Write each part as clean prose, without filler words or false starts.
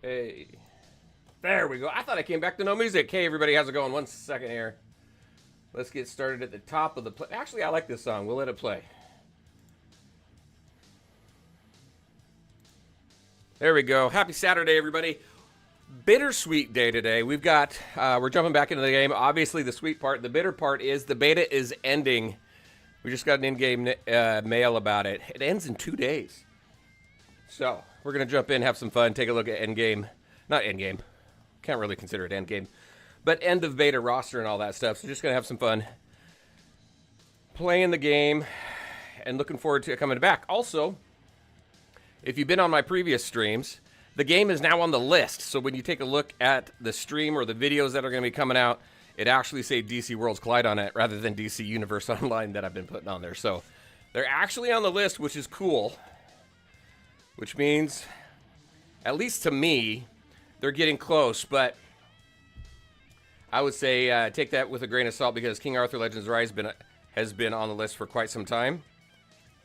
Hey. There we go. I thought I came back to no music. Hey, everybody, how's it going? 1 second here. Let's get started at the top of the play. Actually, I like this song. We'll let it play. There we go. Happy Saturday, everybody. Bittersweet day today. We've got, we're jumping back into the game. Obviously, the sweet part, the bitter part is the beta is ending. We just got an in-game mail about it. It ends in 2 days. So, we're going to jump in, have some fun, take a look at endgame. Not endgame. Can't really consider it endgame. But end of beta roster and all that stuff. So, just going to have some fun playing the game and looking forward to it coming back. Also, if you've been on my previous streams, the game is now on the list. So, when you take a look at the stream or the videos that are going to be coming out, it actually say DC Worlds Collide on it rather than DC Universe Online that I've been putting on there. So, they're actually on the list, which is cool. Which means, at least to me, they're getting close, but I would say take that with a grain of salt because King Arthur Legends Rise has been on the list for quite some time.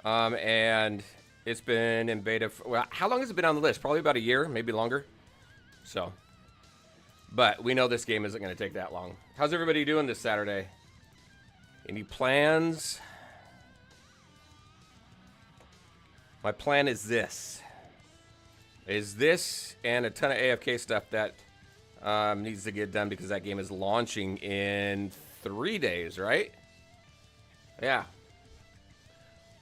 And it's been in beta, well, how long has it been on the list? Probably about a year, maybe longer. So, but we know this game isn't going to take that long. How's everybody doing this Saturday? Any plans? My plan is this. And a ton of AFK stuff that needs to get done because that game is launching in 3 days, right? Yeah.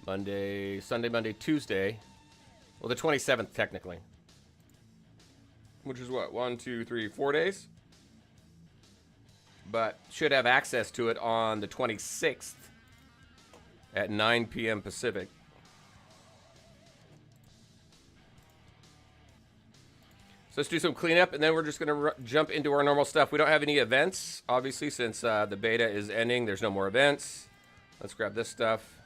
Sunday, Monday, Tuesday. Well, the 27th, technically. Which is what? 1, 2, 3, 4 days? But should have access to it on the 26th at 9 p.m. Pacific. So let's do some cleanup, and then we're just going to jump into our normal stuff. We don't have any events, obviously, since the beta is ending. There's no more events. Let's grab this stuff.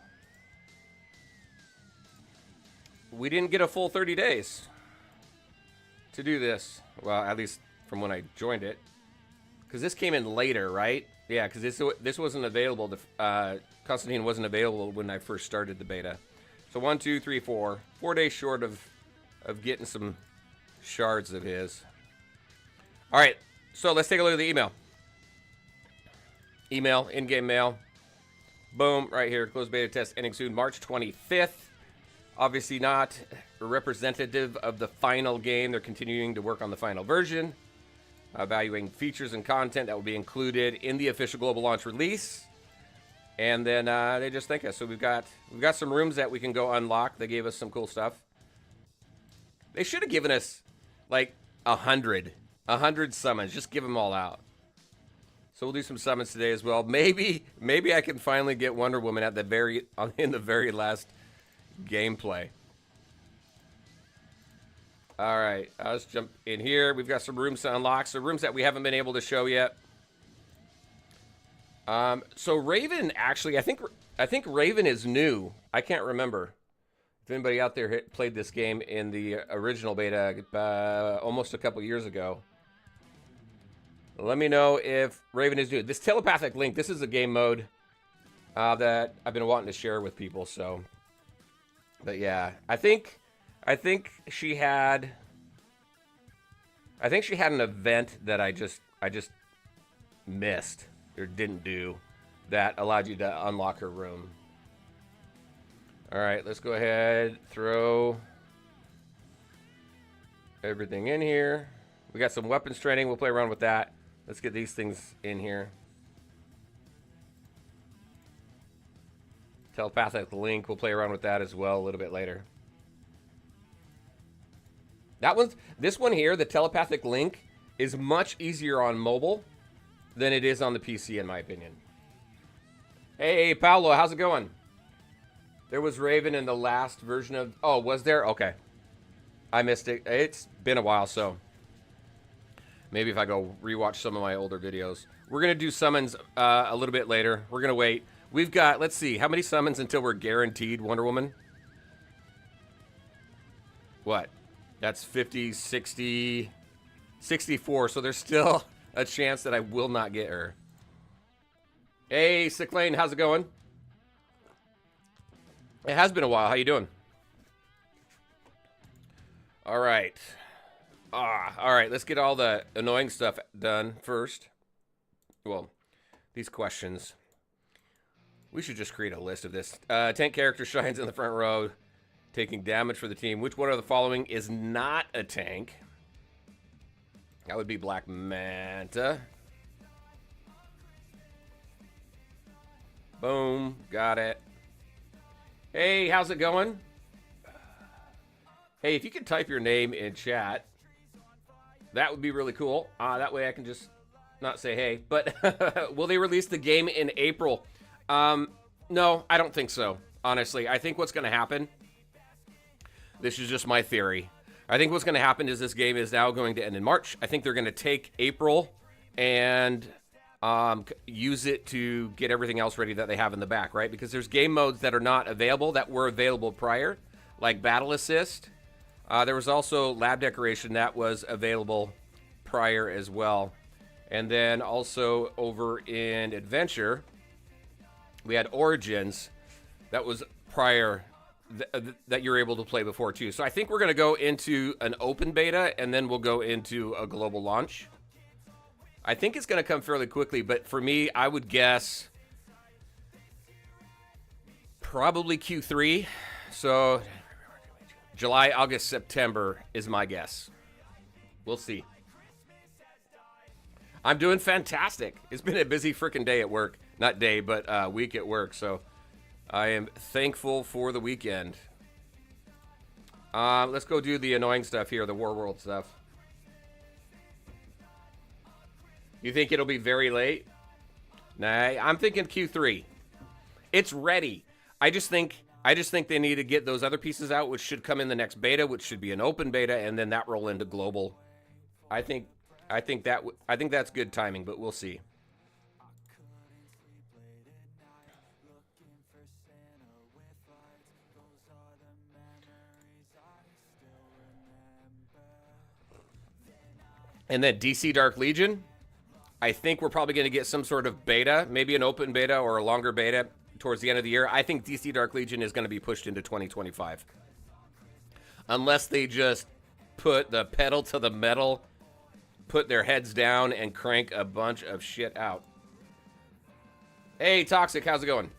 We didn't get a full 30 days to do this. Well, at least from when I joined it. Because this came in later, right? Yeah, because this wasn't available. Constantine wasn't available when I first started the beta. So 1, 2, 3, 4. 4 days short of getting some shards of his. All right, so let's take a look at the email. Email, in-game mail. Boom, right here. Closed beta test ending soon, March 25th. Obviously not representative of the final game. They're continuing to work on the final version, evaluating features and content that will be included in the official global launch release. And then they just thank us. So we've got some rooms that we can go unlock. They gave us some cool stuff. They should have given us like 100 summons. Just give them all out. So we'll do some summons today as well. Maybe I can finally get Wonder Woman at in the very last gameplay. All right, let's jump in here. We've got some rooms to unlock. So rooms that we haven't been able to show yet. So Raven actually, I think Raven is new. I can't remember. If anybody out there played this game in the original beta almost a couple years ago, let me know if Raven is new. This telepathic link, this is a game mode that I've been wanting to share with people. So, but yeah, I think she had an event that I just missed or didn't do that allowed you to unlock her room. All right, let's go ahead, throw everything in here. We got some weapons training. We'll play around with that. Let's get these things in here. Telepathic link. We'll play around with that as well a little bit later. This one here, the telepathic link, is much easier on mobile than it is on the PC, in my opinion. Hey, Paolo, how's it going? There was Raven in the last version of... Oh, was there? Okay. I missed it. It's been a while, so... Maybe if I go rewatch some of my older videos. We're going to do summons a little bit later. We're going to wait. We've got... Let's see. How many summons until we're guaranteed Wonder Woman? What? That's 50, 60... 64. So there's still a chance that I will not get her. Hey, Sick Lane. How's it going? It has been a while. How you doing? All right. All right, let's get all the annoying stuff done first. Well, these questions. We should just create a list of this. Tank character shines in the front row, taking damage for the team. Which one of the following is not a tank? That would be Black Manta. Boom, got it. Hey, how's it going? Hey, if you could type your name in chat, that would be really cool. That way I can just not say hey. But will they release the game in April? No, I don't think so, honestly. I think what's going to happen, this is just my theory. I think what's going to happen is this game is now going to end in March. I think they're going to take April and use it to get everything else ready that they have in the back, right? Because there's game modes that are not available that were available prior, like Battle Assist. There was also Lab Decoration that was available prior as well. And then also over in Adventure, we had Origins that was prior that you're able to play before too. So I think we're going to go into an open beta and then we'll go into a global launch. I think it's going to come fairly quickly, but for me, I would guess probably Q3. So July, August, September is my guess. We'll see. I'm doing fantastic. It's been a busy freaking day at work. Not day, but week at work. So I am thankful for the weekend. Let's go do the annoying stuff here, the War World stuff. You think it'll be very late? Nah, I'm thinking Q3. It's ready. I just think they need to get those other pieces out, which should come in the next beta, which should be an open beta, and then that roll into global. I think that's good timing, but we'll see. And then DC Dark Legion, I think we're probably going to get some sort of beta, maybe an open beta or a longer beta towards the end of the year. I think DC Dark Legion is going to be pushed into 2025. Unless they just put the pedal to the metal, put their heads down, and crank a bunch of shit out. Hey, Toxic, how's it going?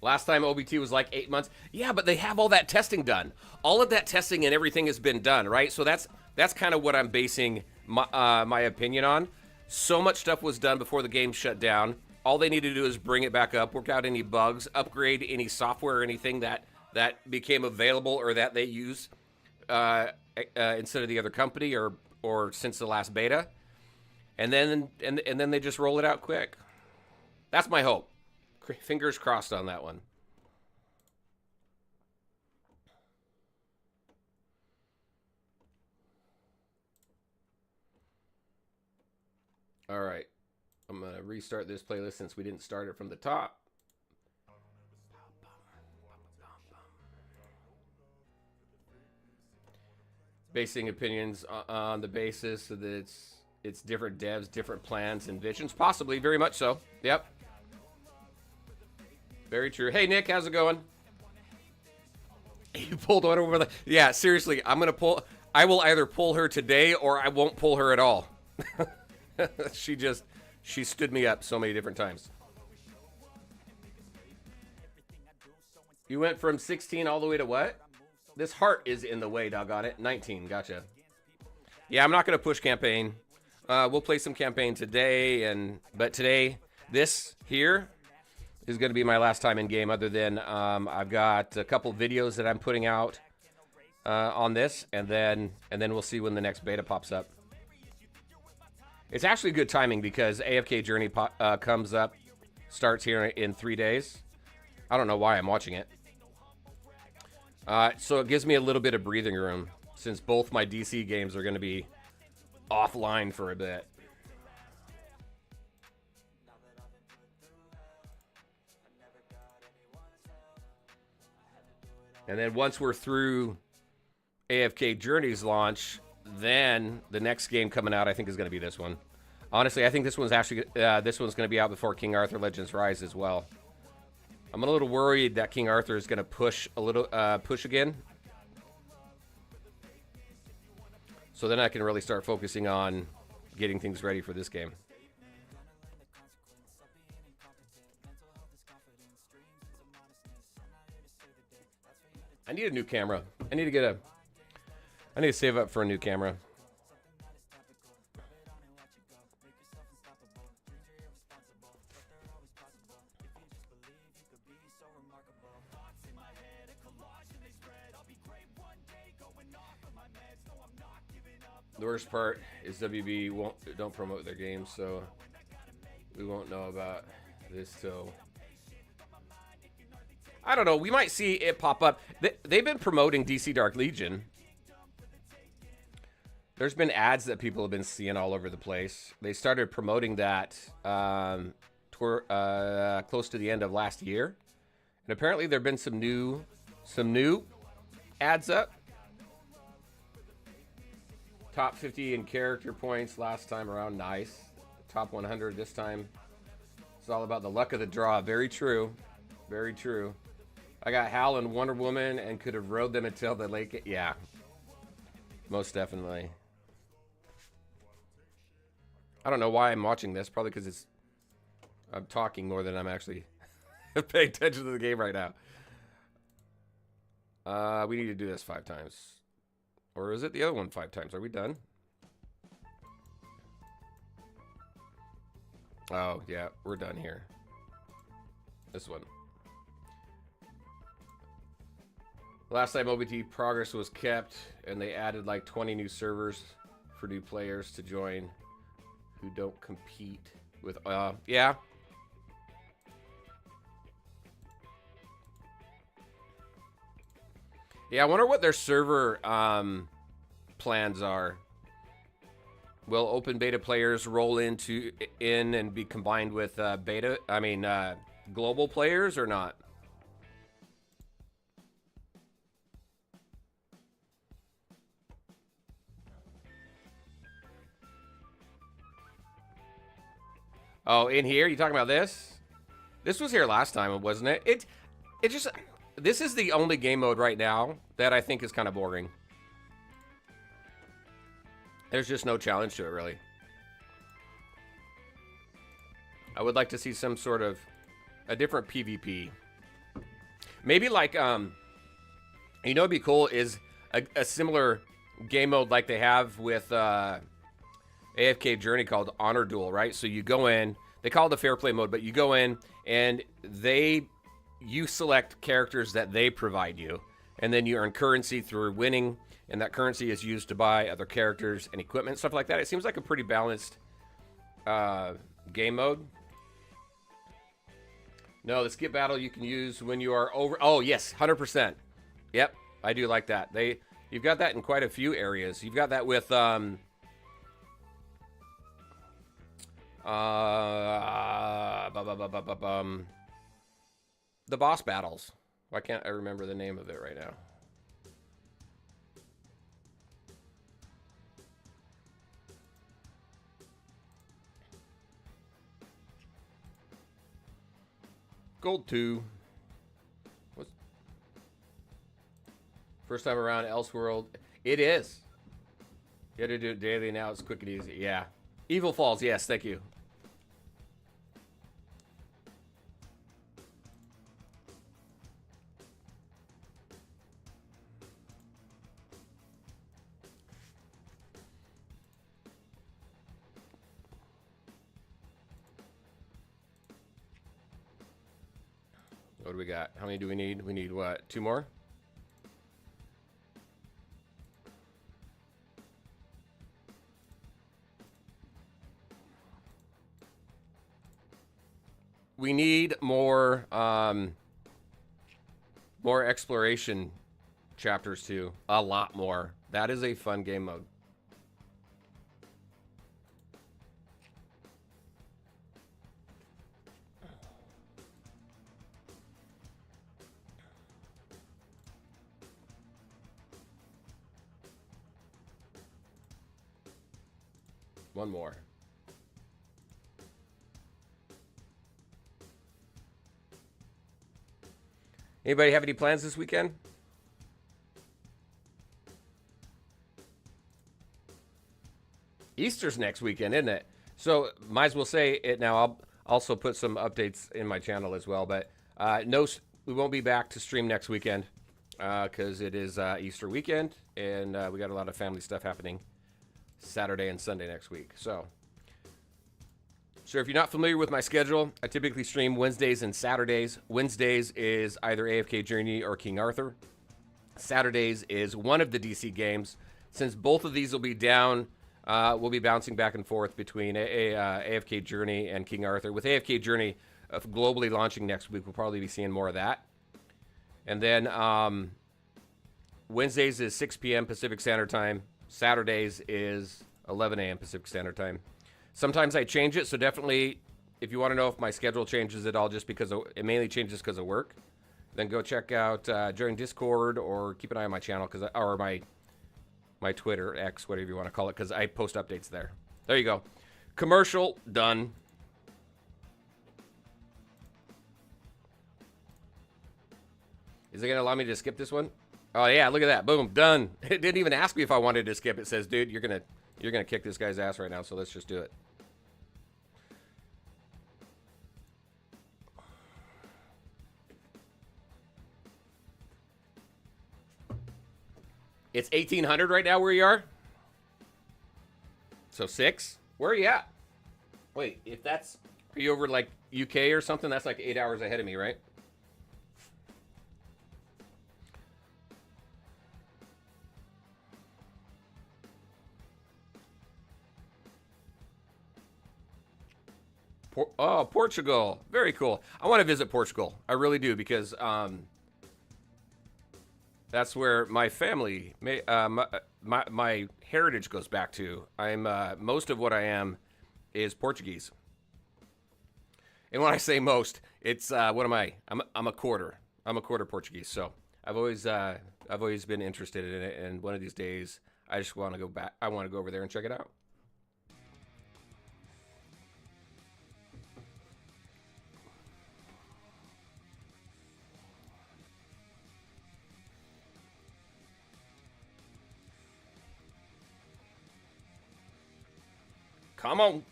Last time OBT was like 8 months. Yeah, but they have all that testing done. All of that testing and everything has been done, right? So that's kind of what I'm basing my opinion on. So much stuff was done before the game shut down. All they need to do is bring it back up, work out any bugs, upgrade any software or anything that became available or that they use instead of the other company or since the last beta. And then they just roll it out quick. That's my hope. Fingers crossed on that one. All right. I'm going to restart this playlist since we didn't start it from the top. Basing opinions on the basis that it's different devs, different plans and visions. Possibly, very much so. Yep. Very true. Hey, Nick, how's it going? You pulled one over the... Yeah, seriously, I'm going to pull... I will either pull her today or I won't pull her at all. She stood me up so many different times. You went from 16 all the way to what? This heart is in the way, doggone it. 19, gotcha. Yeah, I'm not going to push campaign. We'll play some campaign today, but today, this here is going to be my last time in game, other than I've got a couple videos that I'm putting out on this, and then we'll see when the next beta pops up. It's actually good timing because AFK Journey comes up, starts here in 3 days. I don't know why I'm watching it. So it gives me a little bit of breathing room since both my DC games are going to be offline for a bit. And then once we're through AFK Journey's launch, then the next game coming out, I think, is going to be this one. Honestly, I think this one's actually going to be out before King Arthur Legends Rise as well. I'm a little worried that King Arthur is going to push again. So then I can really start focusing on getting things ready for this game. I need a new camera. I need to save up for a new camera. The worst part is WB don't promote their games, so we won't know about this till, I don't know. We might see it pop up. They've been promoting DC Dark Legion. There's been ads that people have been seeing all over the place. They started promoting that close to the end of last year, and apparently there've been some new ads up. Top 50 in character points last time around, nice. Top 100 this time. It's all about the luck of the draw. Very true. Very true. I got Hal and Wonder Woman and could have rode them until the lake. Yeah. Most definitely. I don't know why I'm watching this. Probably because I'm talking more than I'm actually paying attention to the game right now. We need to do this 5 times. Or is it the other one 5 times? Are we done? Oh, yeah. We're done here. This one. Last time OBT progress was kept, and they added like 20 new servers for new players to join who don't compete with... yeah. Yeah, I wonder what their server plans are. Will open beta players roll in and be combined with global players or not? Oh, in here? You talking about this? This was here last time, wasn't it? It just... This is the only game mode right now that I think is kind of boring. There's just no challenge to it, really. I would like to see some sort of a different PvP. Maybe like, you know what'd be cool is a similar game mode like they have with AFK Journey called Honor Duel, right? So you go in, they call it the fair play mode, but you go in and you select characters that they provide you, and then you earn currency through winning, and that currency is used to buy other characters and equipment, stuff like that. It seems like a pretty balanced game mode. No, the skip battle you can use when you are over... Oh, yes, 100%. Yep, I do like that. You've got that in quite a few areas. You've got that with... the boss battles. Why can't I remember the name of it right now? Gold 2. What's first time around Elseworld? It is. You had to do it daily now. It's quick and easy. Yeah. Evil Falls. Yes, thank you. What do we got? How many do we need? We need what? 2 more? We need more more exploration chapters too. A lot more. That is a fun game mode. One more. Anybody have any plans this weekend? Easter's next weekend, isn't it? So might as well say it now. I'll also put some updates in my channel as well. But no, we won't be back to stream next weekend because it is Easter weekend, and we got a lot of family stuff happening Saturday and Sunday next week. So if you're not familiar with my schedule, I typically stream Wednesdays and Saturdays. Wednesdays is either AFK Journey or King Arthur. Saturdays is one of the DC games. Since both of these will be down, we'll be bouncing back and forth between AFK Journey and King Arthur. With AFK Journey globally launching next week, we'll probably be seeing more of that. And then Wednesdays is 6 p.m. Pacific Standard Time. Saturdays is 11 a.m. Pacific Standard Time. Sometimes I change it, so definitely, if you want to know if my schedule changes at all, just because it mainly changes because of work, then go check out join Discord or keep an eye on my channel or my Twitter, X, whatever you want to call it, because I post updates there. There you go. Commercial done. Is it gonna allow me to skip this one? Oh yeah, look at that. Boom, done. It didn't even ask me if I wanted to skip. It says, dude, you're gonna kick this guy's ass right now, so let's just do it. It's 1800 right now where you are. So 6. Where are you at? Wait, if that's, are you over like UK or something? That's like 8 hours ahead of me, right? Oh, Portugal. Very cool. I want to visit Portugal. I really do, because that's where my family, my heritage goes back to. I'm most of what I am is Portuguese. And when I say most, it's what am I? I'm a quarter. I'm a quarter Portuguese. So I've always been interested in it. And one of these days, I just want to go back. I want to go over there and check it out. Come on.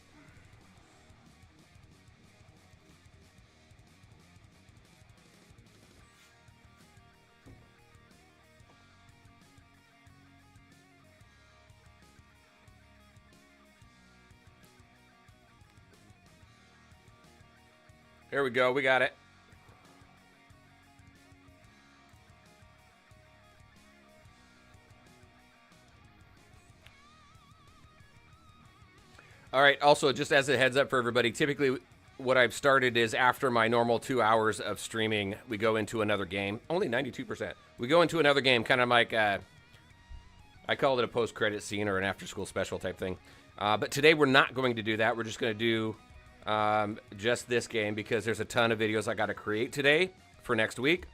There we go. We got it. All right, also, just as a heads up for everybody, typically what I've started is after my normal 2 hours of streaming, we go into another game. Only 92%. We go into another game, kind of like, I call it a post-credit scene or an after-school special type thing. But today we're not going to do that. We're just going to do just this game because there's a ton of videos I got to create today for next week.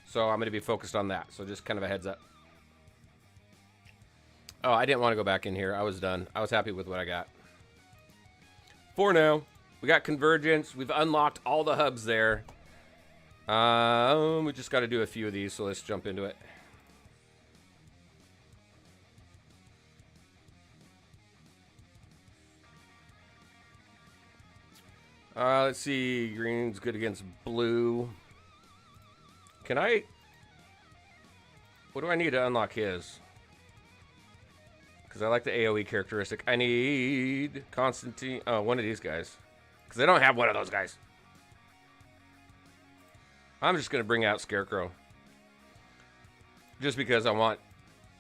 So I'm going to be focused on that. So just kind of a heads up. Oh, I didn't want to go back in here. I was done. I was happy with what I got. For now, we got Convergence. We've unlocked all the hubs there. We just got to do a few of these, so let's jump into it. Let's see. Green's good against blue. Can I... What do I need to unlock his? Because I like the AoE characteristic. I need Constantine. Oh, one of these guys. Because I don't have one of those guys. I'm just going to bring out Scarecrow. Just because I want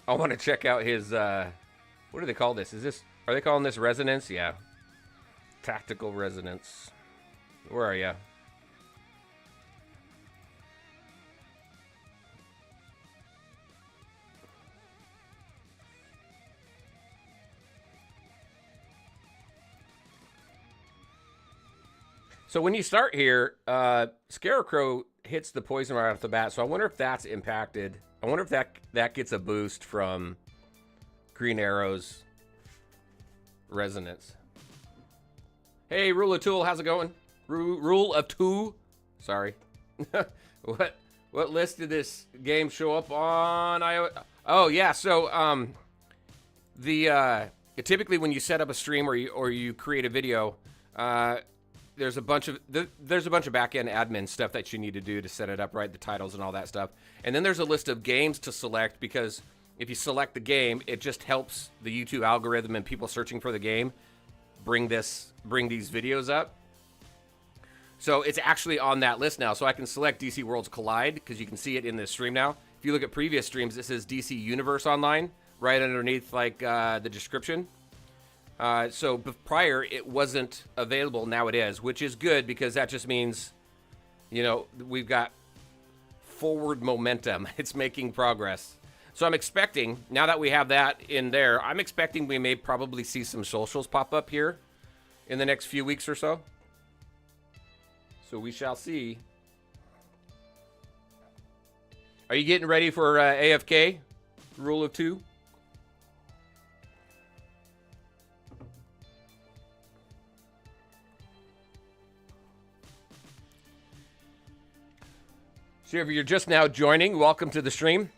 to check out his, what do they call this? Are they calling this Resonance? Yeah. Tactical Resonance. Where are you? So when you start here, Scarecrow hits the poison right off the bat. So I wonder if that's impacted. I wonder if that gets a boost from Green Arrow's Resonance. Hey, Rule of Tool, how's it going? Rule of Two? Sorry. What list did this game show up on? Oh yeah, so the typically when you set up a stream or you create a video, there's a bunch of back end admin stuff that you need to do to set it up right, the titles and all that stuff. And then there's a list of games to select, because if you select the game, it just helps the YouTube algorithm and people searching for the game bring these videos up. So it's actually on that list now. So I can select DC Worlds Collide because you can see it in this stream now. If you look at previous streams, it says DC Universe Online right underneath like the description. So prior it wasn't available. Now it is, which is good because that just means, you know, we've got forward momentum. It's making progress. So I'm expecting, now that we have that in there, I'm expecting we may probably see some socials pop up here in the next few weeks or so. So we shall see. Are you getting ready for AFK? Rule of 2? So if you're just now joining, welcome to the stream.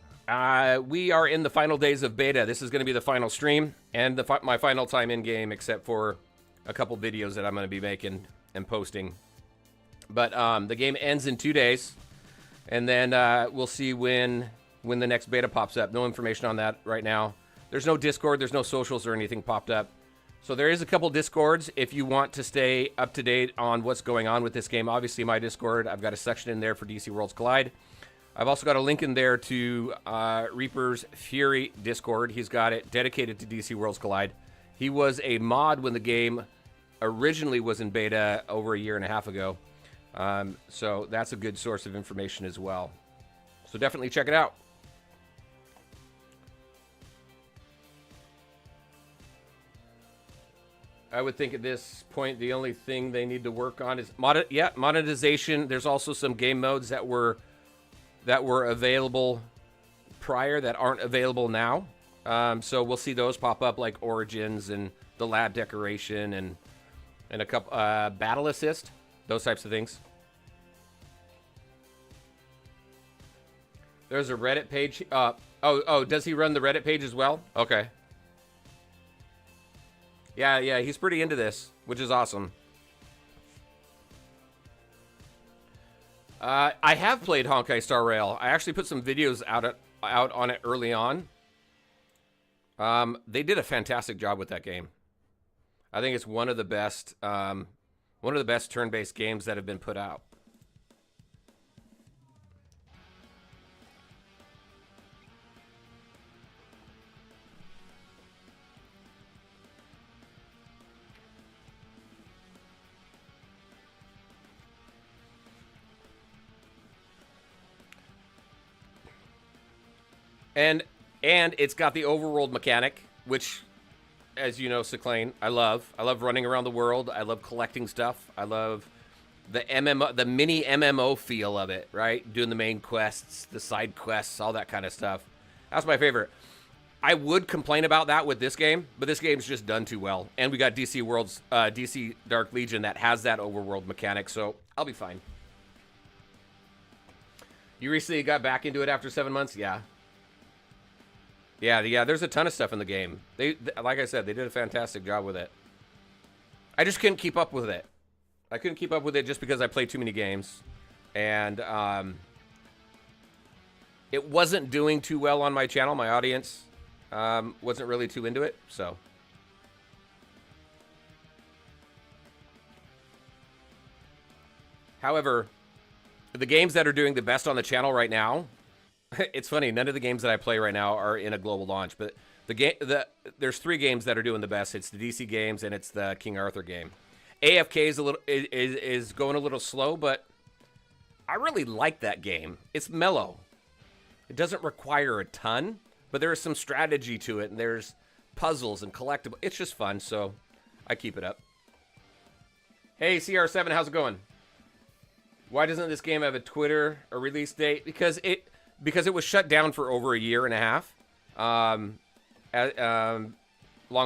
We are in the final days of beta. This is going to be the final stream and my final time in game, except for a couple videos that I'm going to be making and posting. But the game ends in 2 days, and then we'll see when the next beta pops up. No information on that right now. There's no Discord, there's no socials or anything popped up. So there is a couple Discords if you want to stay up to date on what's going on with this game. Obviously, my Discord, I've got a section in there for DC Worlds Collide. I've also got a link in there to Reaper's Fury Discord. He's got it dedicated to DC Worlds Collide. He was a mod when the game originally was in beta over a year and a half ago. So that's a good source of information as well. So definitely check it out. I would think at this point the only thing they need to work on is monetization. There's also some game modes that were available prior that aren't available now. So we'll see those pop up, like Origins and the lab decoration and a couple battle assist, those types of things. There's a Reddit page. Oh, does he run the Reddit page as well? Okay. Yeah, he's pretty into this, which is awesome. I have played Honkai Star Rail. I actually put some videos out on it early on. They did a fantastic job with that game. I think it's one of the best turn-based games that have been put out. And it's got the overworld mechanic, which, as you know, Cyclane, I love. I love running around the world. I love collecting stuff. I love the mini MMO feel of it, right? Doing the main quests, the side quests, all that kind of stuff. That's my favorite. I would complain about that with this game, but this game's just done too well. And we got DC Dark Legion that has that overworld mechanic, so I'll be fine. You recently got back into it after 7 months? Yeah. Yeah, there's a ton of stuff in the game. They like I said, they did a fantastic job with it. I just couldn't keep up with it. I couldn't keep up with it just because I played too many games. And it wasn't doing too well on my channel. My audience wasn't really too into it, so. However, the games that are doing the best on the channel right now, it's funny, none of the games that I play right now are in a global launch, but there's 3 games that are doing the best. It's the DC games and it's the King Arthur game. AFK is going a little slow, but I really like that game. It's mellow. It doesn't require a ton, but there is some strategy to it, and there's puzzles and collectible. It's just fun, so I keep it up. Hey, CR7, how's it going? Why doesn't this game have a release date? Because it was shut down for over a year and a half. Long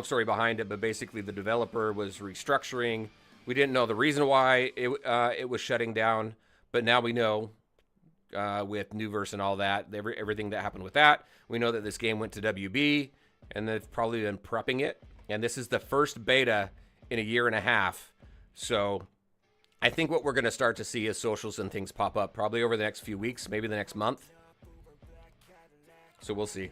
story behind it, but basically the developer was restructuring. We didn't know the reason why it was shutting down, but now we know with Newverse and all that, everything that happened with that. We know that this game went to WB, and they've probably been prepping it. And this is the first beta in a year and a half. So I think what we're going to start to see is socials and things pop up probably over the next few weeks, maybe the next month. So we'll see.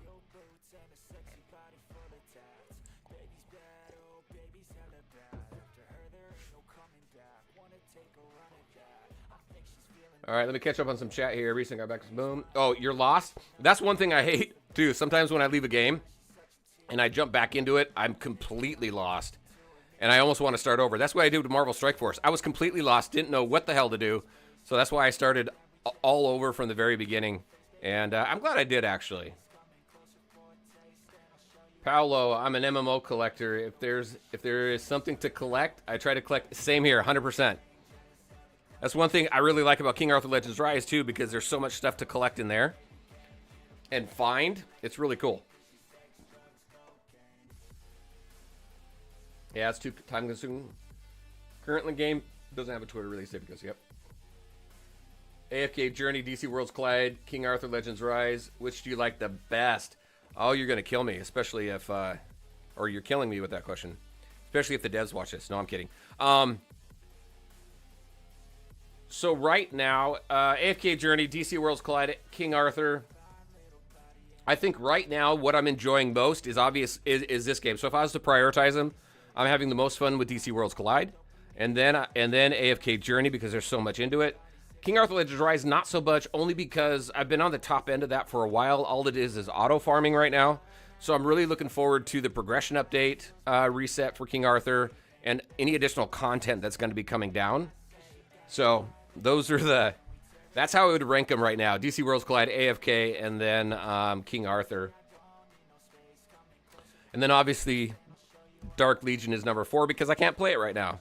All right, let me catch up on some chat here. Recently got back to Boom. Oh, you're lost? That's one thing I hate, too. Sometimes when I leave a game and I jump back into it, I'm completely lost. And I almost want to start over. That's what I did with Marvel Strike Force. I was completely lost, didn't know what the hell to do. So that's why I started all over from the very beginning. And I'm glad I did, actually. Paolo, I'm an MMO collector. If there is something to collect, I try to collect. Same here, 100%. That's one thing I really like about King Arthur Legends Rise, too, because there's so much stuff to collect in there and find. It's really cool. Yeah, it's too time-consuming. Currently, game doesn't have a Twitter release date because, yep. AFK Journey, DC Worlds Collide, King Arthur Legends Rise. Which do you like the best? Oh, you're going to kill me, especially if, or you're killing me with that question. Especially if the devs watch this. No, I'm kidding. So right now, AFK Journey, DC Worlds Collide, King Arthur. I think right now what I'm enjoying most is this game. So if I was to prioritize them, I'm having the most fun with DC Worlds Collide, and then AFK Journey because there's so much into it. King Arthur Legends Rise, not so much, only because I've been on the top end of that for a while. All it is auto farming right now. So I'm really looking forward to the progression update reset for King Arthur and any additional content that's going to be coming down. So those are that's how I would rank them right now. DC Worlds Collide, AFK, and then King Arthur. And then obviously Dark Legion is number 4 because I can't play it right now.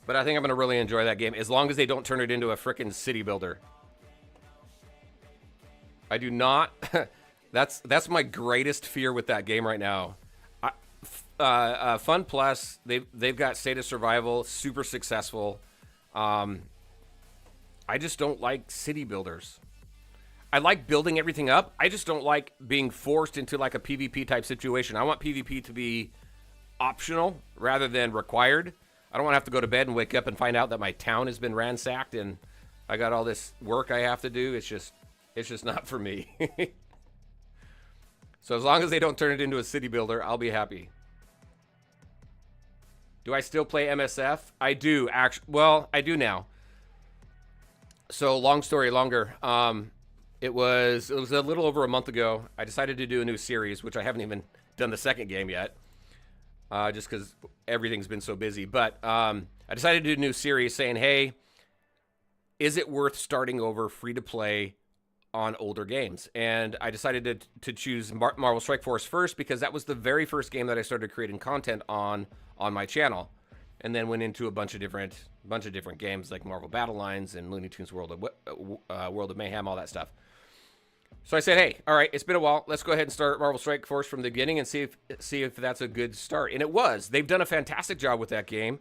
But I think I'm going to really enjoy that game as long as they don't turn it into a frickin' city builder. I do not. That's my greatest fear with that game right now. Fun Plus, they've got State of Survival, super successful. I just don't like city builders. I like building everything up. I just don't like being forced into like a PvP type situation. I want PvP to be optional rather than required. I don't want to have to go to bed and wake up and find out that my town has been ransacked and I got all this work I have to do. It's just not for me. So as long as they don't turn it into a city builder, I'll be happy. Do I still play MSF? I do, actually. Well, I do now. So long story longer. It was a little over a month ago. I decided to do a new series, which I haven't even done the second game yet. Just because everything's been so busy. But I decided to do a new series saying, hey, is it worth starting over free-to-play on older games? And I decided to choose Marvel Strike Force first because that was the very first game that I started creating content on my channel. And then went into a bunch of different games like Marvel Battle Lines and Looney Tunes World of Mayhem, all that stuff. So I said, hey, all right, it's been a while. Let's go ahead and start Marvel Strike Force from the beginning and see if that's a good start. And it was. They've done a fantastic job with that game.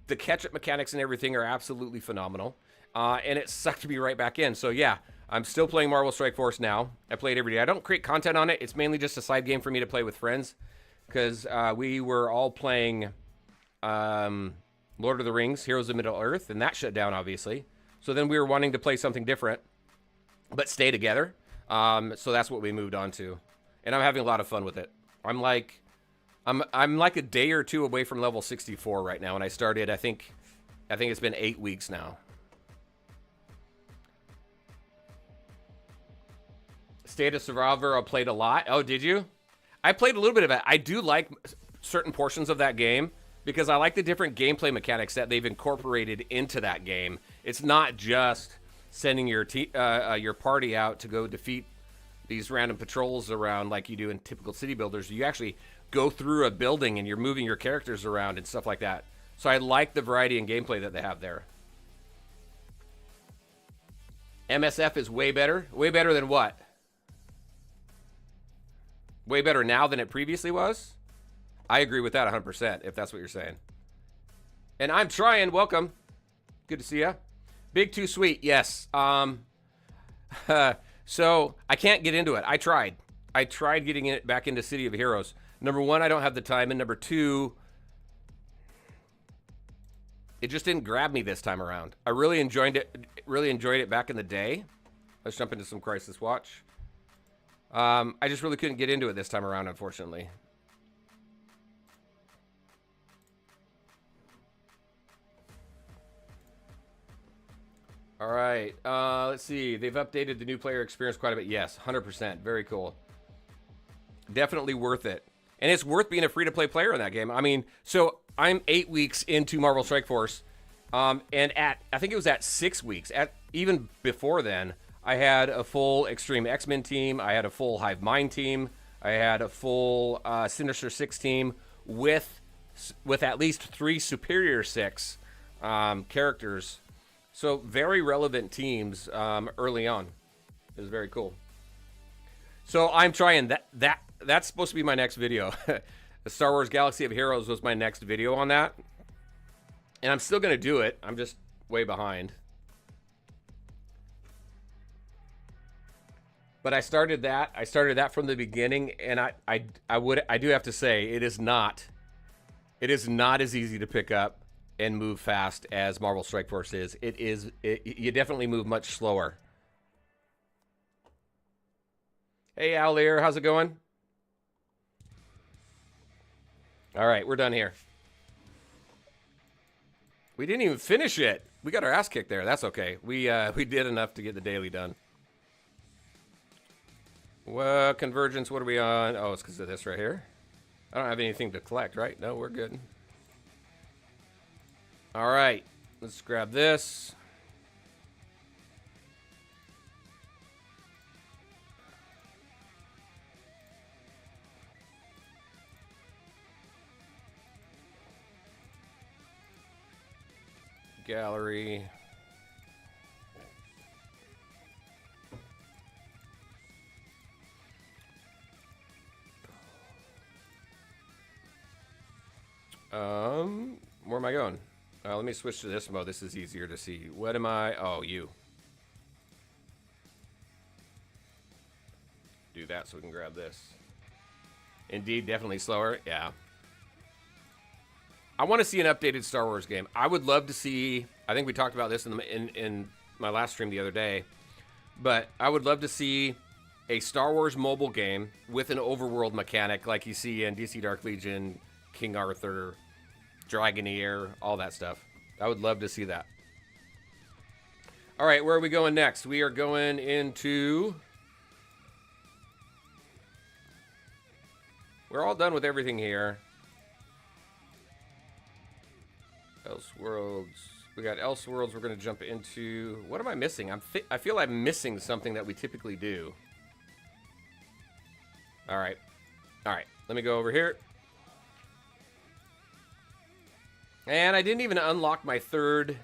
The catch-up mechanics and everything are absolutely phenomenal. And it sucked me right back in. So yeah, I'm still playing Marvel Strike Force now. I play it every day. I don't create content on it. It's mainly just a side game for me to play with friends. Because we were all playing Lord of the Rings, Heroes of Middle-earth, and that shut down, obviously. So then we were wanting to play something different, but stay together. So that's what we moved on to, and I'm having a lot of fun with it. I'm like a day or two away from level 64 right now, and I started. I think it's been 8 weeks now. State of Survivor, I played a lot. Oh, did you? I played a little bit of it. I do like certain portions of that game because I like the different gameplay mechanics that they've incorporated into that game. It's not just sending your party out to go defeat these random patrols around like you do in typical city builders. You actually go through a building and you're moving your characters around and stuff like that. So I like the variety in gameplay that they have there. MSF is way better. Way better than what? Way better now than it previously was? I agree with that 100%, if that's what you're saying. And I'm trying. Welcome. Good to see ya. Big Too Sweet, yes. So I can't get into it. I tried. I tried getting it back into City of Heroes. Number one, I don't have the time, and number two, it just didn't grab me this time around. I really enjoyed it. Really enjoyed it back in the day. Let's jump into some Crisis Watch. I just really couldn't get into it this time around, unfortunately. All right. Let's see. They've updated the new player experience quite a bit. Yes, 100%. Very cool. Definitely worth it. And it's worth being a free-to-play player in that game. I mean, so I'm 8 weeks into Marvel Strike Force. And I think it was at 6 weeks, even before then, I had a full Extreme X-Men team. I had a full Hive Mind team. I had a full Sinister Six team with at least 3 Superior Six characters. So very relevant teams early on. It was very cool. So I'm trying that. That's supposed to be my next video. The Star Wars Galaxy of Heroes was my next video on that. And I'm still going to do it. I'm just way behind. But I started that. I started that from the beginning, and I do have to say it is not as easy to pick up and move fast as Marvel Strike Force is. You definitely move much slower. Hey, Owlier, how's it going? All right, we're done here. We didn't even finish it. We got our ass kicked there. That's okay. We did enough to get the daily done. Well, Convergence, what are we on? Oh, it's because of this right here. I don't have anything to collect, right? No, we're good. All right, let's grab this. Gallery. Where am I going? Let me switch to this mode. This is easier to see. What am I? Oh, you. Do that so we can grab this. Indeed, definitely slower. Yeah. I want to see an updated Star Wars game. I would love to see. I think we talked about this in my last stream the other day, but I would love to see a Star Wars mobile game with an overworld mechanic like you see in DC Dark Legion, King Arthur, Dragoneer, all that stuff. I would love to see that. All right, where are we going next? We are going into. We're all done with everything here. Elseworlds. We got Elseworlds. We're going to jump into. What am I missing? I feel I'm missing something that we typically do. All right. All right. Let me go over here. And I didn't even unlock my third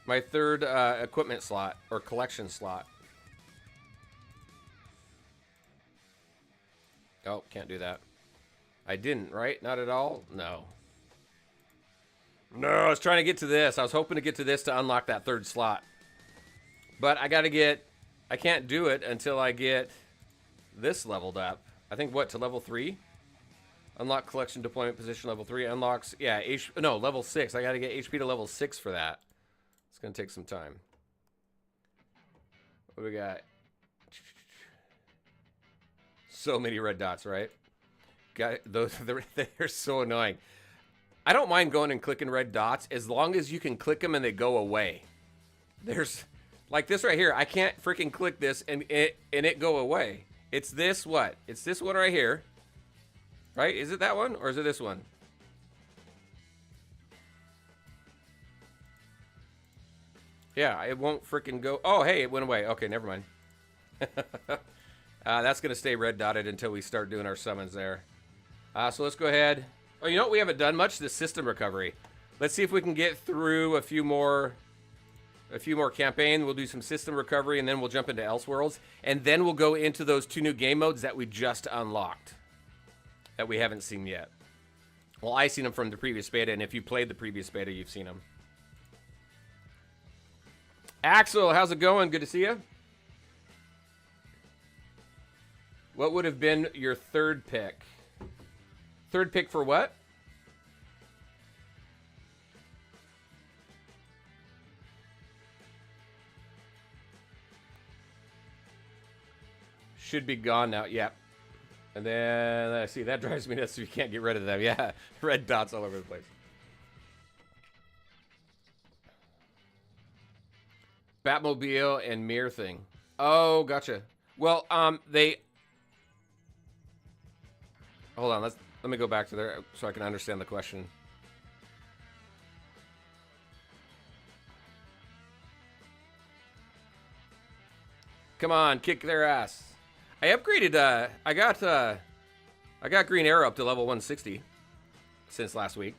equipment slot or collection slot. Oh, can't do that. I didn't, right? Not at all? No. No, I was trying to get to this. I was hoping to get to this to unlock that third slot. But I can't do it until I get this leveled up. I think, what, to level 3? Unlock collection deployment position level 3. Unlocks, yeah, level 6. I got to get HP to level 6 for that. It's going to take some time. What do we got? So many red dots, right? They're so annoying. I don't mind going and clicking red dots as long as you can click them and they go away. There's, like this right here. I can't freaking click this and it go away. It's this what? It's this one right here. Right? Is it that one or is it this one? Yeah, it won't freaking go. Oh, hey, it went away. Okay, never mind. That's going to stay red dotted until we start doing our summons there. So let's go ahead. Oh, you know what we haven't done much? This system recovery. Let's see if we can get through a few more campaigns. We'll do some system recovery, and then we'll jump into Elseworlds. And then we'll go into those 2 new game modes that we just unlocked that we haven't seen yet. Well, I've seen them from the previous beta, and if you played the previous beta, you've seen them. Axel, how's it going? Good to see you. What would have been your third pick? Third pick for what? Should be gone now. Yeah. And then, I see, that drives me nuts. So you can't get rid of them. Yeah. Red dots all over the place. Batmobile and mirror thing. Oh, gotcha. Well, they... Hold on. Let me go back to there so I can understand the question. Come on, kick their ass. I upgraded, I got Green Arrow up to level 160 since last week.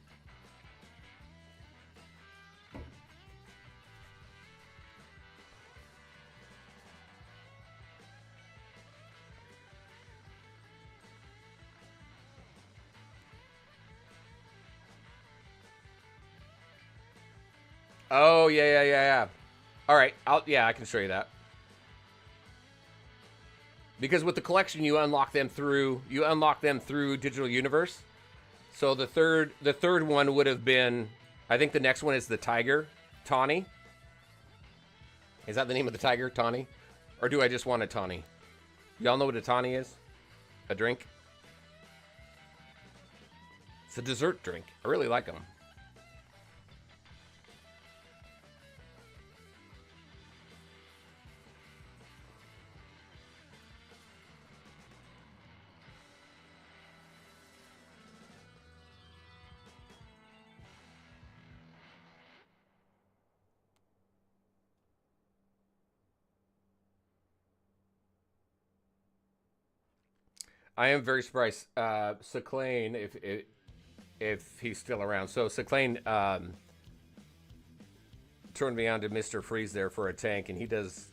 Oh, yeah. All right, I can show you that. Because with the collection, you unlock them through Digital Universe. So the third one would have been, I think the next one is the Tiger, Tawny. Is that the name of the tiger, Tawny? Or do I just want a Tawny? Y'all know what a Tawny is? A drink? It's a dessert drink. I really like them. I am very surprised. Seclane, if he's still around. So Seclane turned me on to Mr. Freeze there for a tank, and he does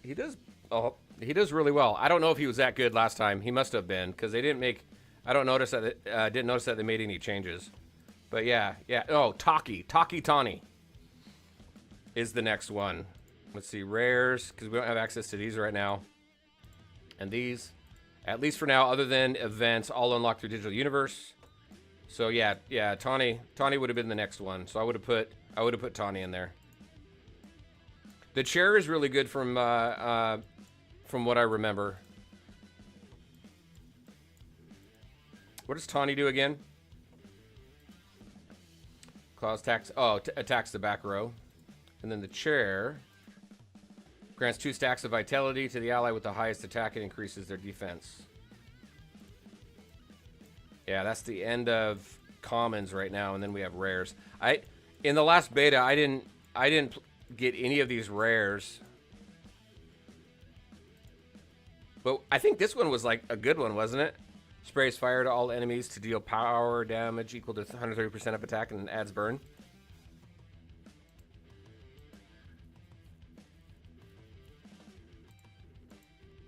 really well. I don't know if he was that good last time. He must have been, because they didn't make. I didn't notice that they made any changes. But yeah. Oh, Taki Tawny is the next one. Let's see, rares, because we don't have access to these right now, and these. At least for now, other than events, all unlocked through Digital Universe. So yeah, Tawny would have been the next one. So I would have put Tawny in there. The chair is really good from what I remember. What does Tawny do again? Claws attacks. Oh, attacks the back row, and then the chair grants 2 stacks of vitality to the ally with the highest attack and increases their defense. Yeah, that's the end of commons right now, and then we have rares. In the last beta, I didn't get any of these rares. But I think this one was like a good one, wasn't it? Sprays fire to all enemies to deal power damage equal to 130% of attack and adds burn.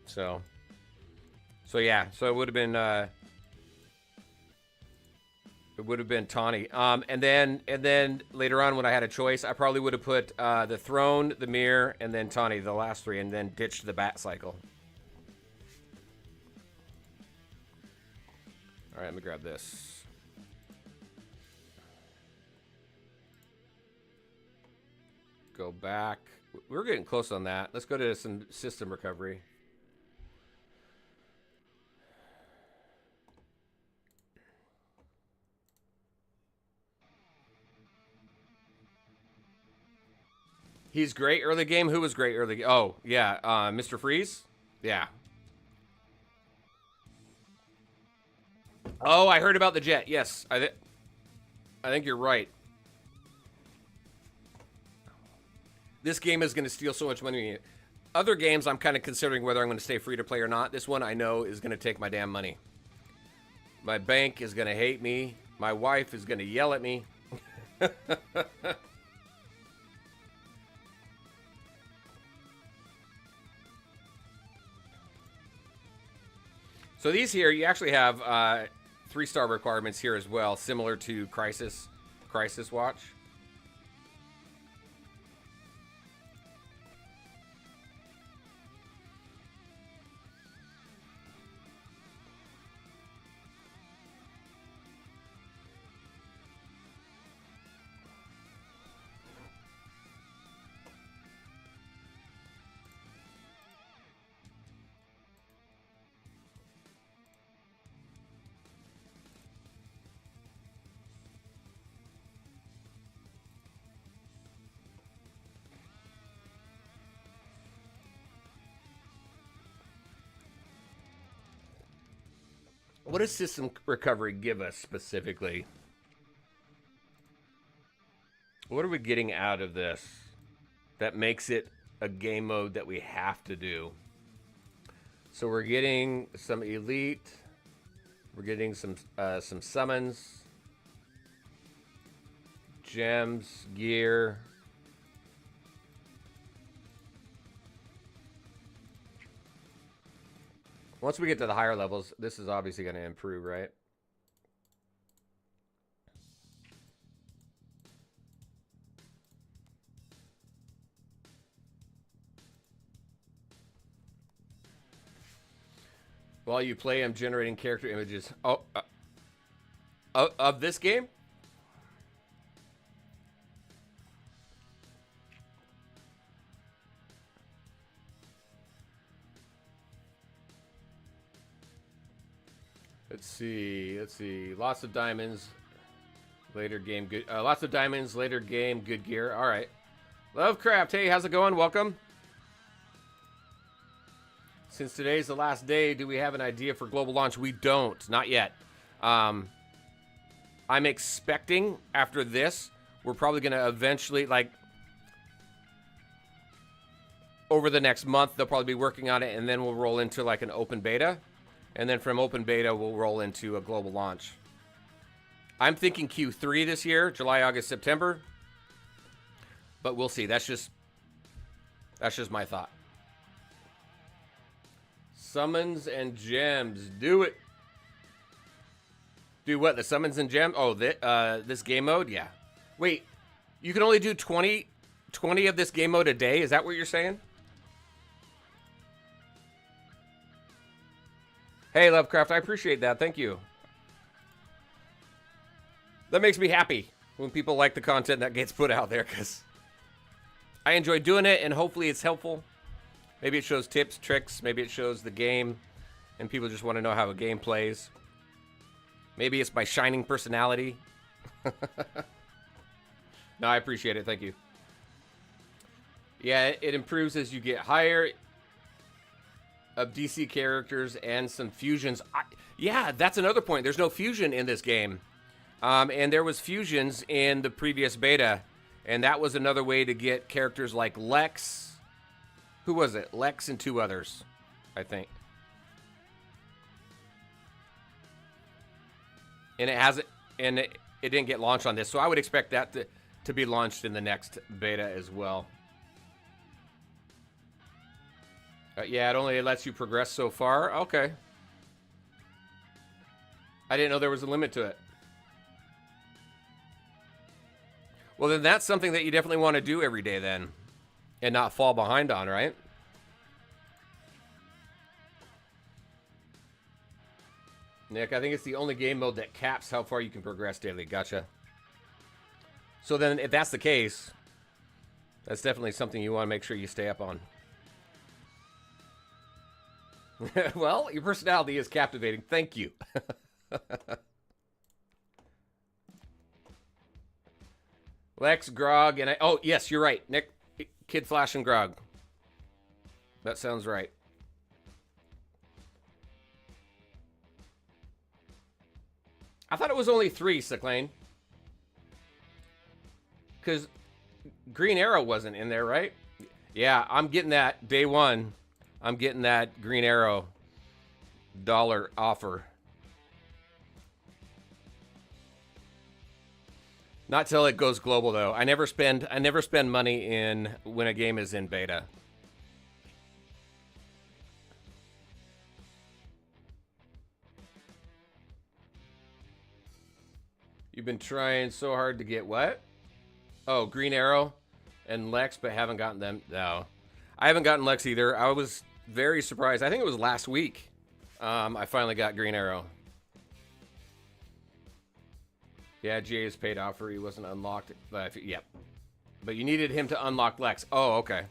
So yeah, so it would have been Tawny. And then later on when I had a choice, I probably would have put the Throne, the Mirror, and then Tawny, the last 3, and then ditched the Bat Cycle. All right, let me grab this. Go back. We're getting close on that. Let's go to some system recovery. He's great early game. Who was great early game? Oh, yeah. Mr. Freeze? Yeah. Oh, I heard about the jet. Yes. I think you're right. This game is going to steal so much money. Other games, I'm kind of considering whether I'm going to stay free to play or not. This one I know is going to take my damn money. My bank is going to hate me. My wife is going to yell at me. So these here, you actually have 3-star requirements here as well, similar to Crisis Watch. What does system recovery give us specifically? What are we getting out of this that makes it a game mode that we have to do? So we're getting some elite. We're getting some summons, gems, gear. Once we get to the higher levels, this is obviously going to improve, right? While you play, I'm generating character images. Oh, of this game? Let's see. Lots of diamonds. Later game, good. Lots of diamonds. Later game, good gear. All right. Lovecraft, hey, how's it going? Welcome. Since today's the last day, do we have an idea for global launch? We don't. Not yet. I'm expecting after this, we're probably going to eventually, like, over the next month, they'll probably be working on it, and then we'll roll into, like, an open beta. And then from open beta, we'll roll into a global launch. I'm thinking Q3 this year, July, August, September. But we'll see. That's just my thought. Summons and gems. Do it. Do what? The summons and gems? Oh, this game mode? Yeah. Wait, you can only do 20 of this game mode a day? Is that what you're saying? Hey, Lovecraft, I appreciate that. Thank you. That makes me happy when people like the content that gets put out there, because I enjoy doing it, and hopefully it's helpful. Maybe it shows tips, tricks. Maybe it shows the game, and people just want to know how a game plays. Maybe it's my shining personality. No, I appreciate it. Thank you. Yeah, it improves as you get higher of DC characters and some fusions. Yeah, that's another point. There's no fusion in this game. And there was fusions in the previous beta. And that was another way to get characters like Lex. Who was it? Lex and two others, I think. And it didn't get launched on this. So I would expect that to be launched in the next beta as well. Yeah, it only lets you progress so far. Okay. I didn't know there was a limit to it. Well, then that's something that you definitely want to do every day then. And not fall behind on, right? Nick, I think it's the only game mode that caps how far you can progress daily. Gotcha. So then, if that's the case, that's definitely something you want to make sure you stay up on. Well, your personality is captivating. Thank you. Lex, Grog, and I... Oh, yes, you're right. Nick, Kid Flash, and Grog. That sounds right. I thought it was only 3, Cyclane. Because Green Arrow wasn't in there, right? Yeah, I'm getting that day one. I'm getting that Green Arrow $1 offer. Not till it goes global, though. I never spend money in when a game is in beta. You've been trying so hard to get what? Oh, Green Arrow and Lex, but haven't gotten them. No, I haven't gotten Lex either. I was very surprised. I think it was last week. I finally got Green Arrow. Yeah, GA's paid offer. He wasn't unlocked. But yep. But you needed him to unlock Lex. Oh, okay.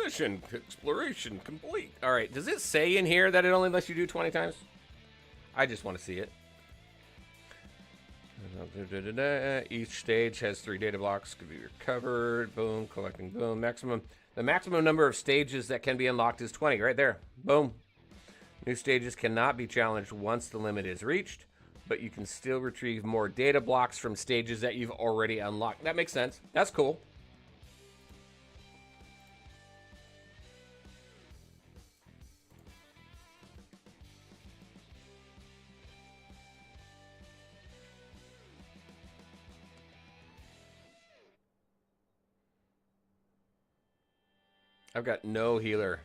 Mission exploration complete. All right, does it say in here that it only lets you do 20 times? I just want to see it. Each stage has 3 data blocks. Could be recovered. Boom, collecting. Boom, maximum. The maximum number of stages that can be unlocked is 20. Right there. Boom. New stages cannot be challenged once the limit is reached, but you can still retrieve more data blocks from stages that you've already unlocked. That makes sense. That's cool. I've got no healer.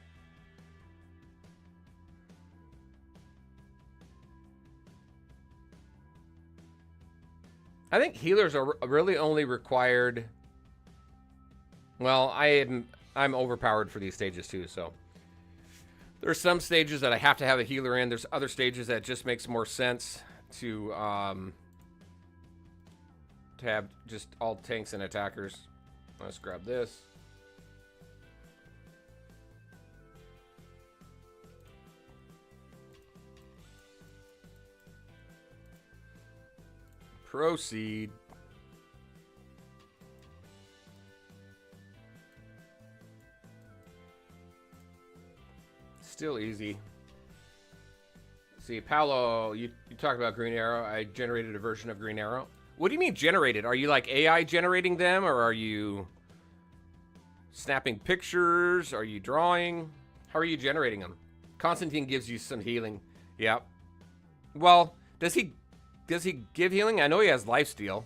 I think healers are really only required. Well, I'm overpowered for these stages too, so there's some stages that I have to have a healer in. There's other stages that just makes more sense to have just all tanks and attackers. Let's grab this. Proceed. Still easy. See, Paolo, you talked about Green Arrow. I generated a version of Green Arrow. What do you mean generated? Are you like AI generating them, or are you snapping pictures? Are you drawing? How are you generating them? Constantine gives you some healing. Yep. Well, does he give healing? I know he has lifesteal.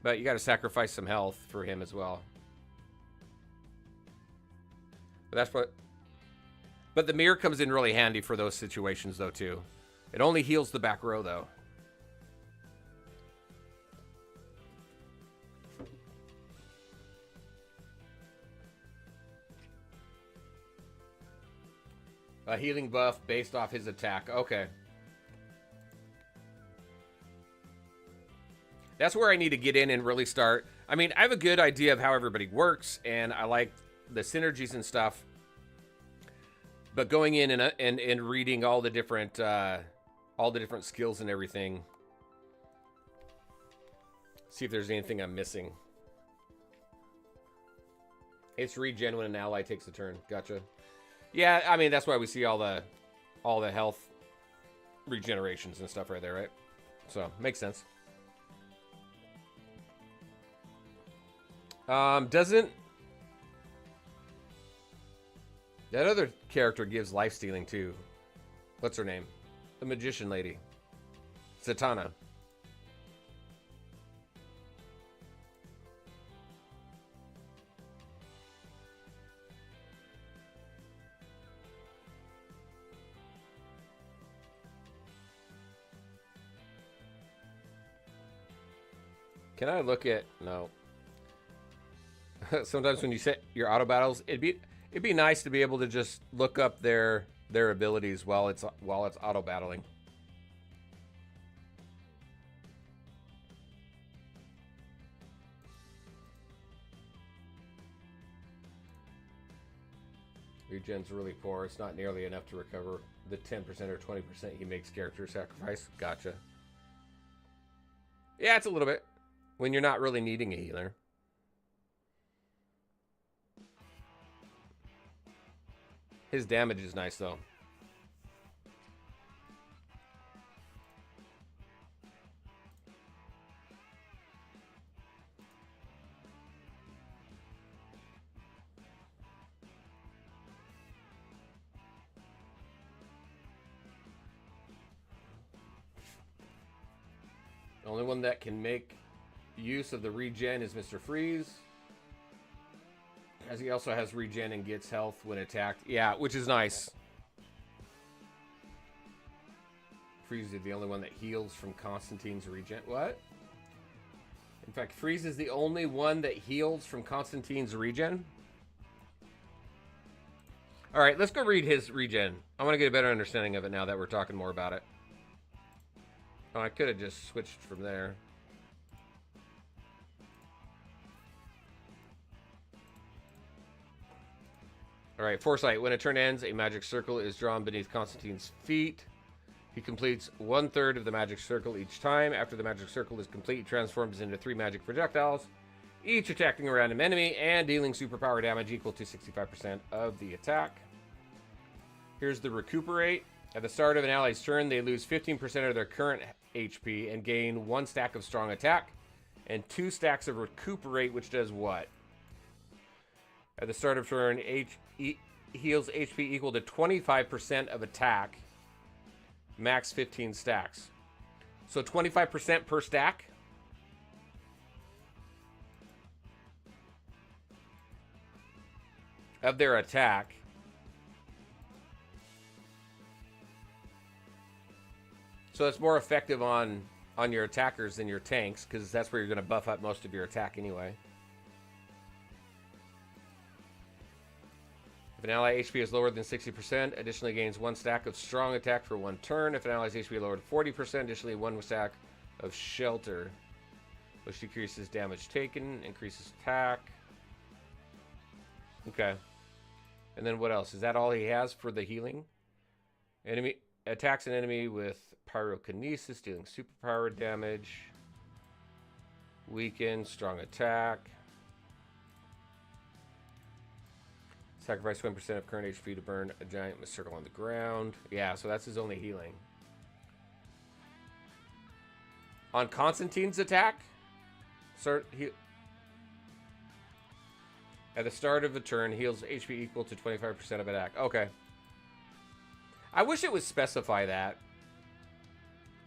But you got to sacrifice some health for him as well. But that's what... But the mirror comes in really handy for those situations, though, too. It only heals the back row, though. A healing buff based off his attack. Okay. That's where I need to get in and really start. I mean, I have a good idea of how everybody works, and I like the synergies and stuff. But going in and reading all the different skills and everything. See if there's anything I'm missing. It's regen when an ally takes a turn. Gotcha. Yeah, I mean, that's why we see all the health regenerations and stuff right there, right? So, makes sense. Doesn't... That other character gives life stealing, too. What's her name? The magician lady. Zatanna. Can I look at... No. Sometimes when you set your auto battles, it'd be nice to be able to just look up their abilities while it's auto battling. Regen's really poor. It's not nearly enough to recover the 10% or 20% he makes character sacrifice. Gotcha. Yeah, it's a little bit. When you're not really needing a healer. His damage is nice, though. The only one that can make use of the regen is Mr. Freeze. As he also has regen and gets health when attacked. Yeah, which is nice. Freeze is the only one that heals from Constantine's regen. What? In fact, Freeze is the only one that heals from Constantine's regen. Alright, let's go read his regen. I want to get a better understanding of it now that we're talking more about it. Oh, I could have just switched from there. All right, Foresight. When a turn ends, a magic circle is drawn beneath Constantine's feet. He completes 1/3 of the magic circle each time. After the magic circle is complete, he transforms into 3 magic projectiles, each attacking a random enemy and dealing superpower damage equal to 65% of the attack. Here's the Recuperate. At the start of an ally's turn, they lose 15% of their current HP and gain 1 stack of Strong Attack and 2 stacks of Recuperate, which does what? At the start of turn, heals HP equal to 25% of attack, max 15 stacks. So 25% per stack? Of their attack. So it's more effective on your attackers than your tanks, because that's where you're going to buff up most of your attack anyway. If an ally HP is lower than 60%, additionally gains 1 stack of Strong Attack for 1 turn. If an ally's HP is lower than 40%, additionally 1 stack of Shelter, which decreases damage taken, increases attack. Okay. And then what else? Is that all he has for the healing? Enemy attacks an enemy with Pyrokinesis, dealing superpower damage. Weaken, Strong Attack. Sacrifice 20% of current HP to burn a giant circle on the ground. Yeah, so that's his only healing. On Constantine's attack, at the start of the turn, heals HP equal to 25% of attack. Okay. I wish it would specify that.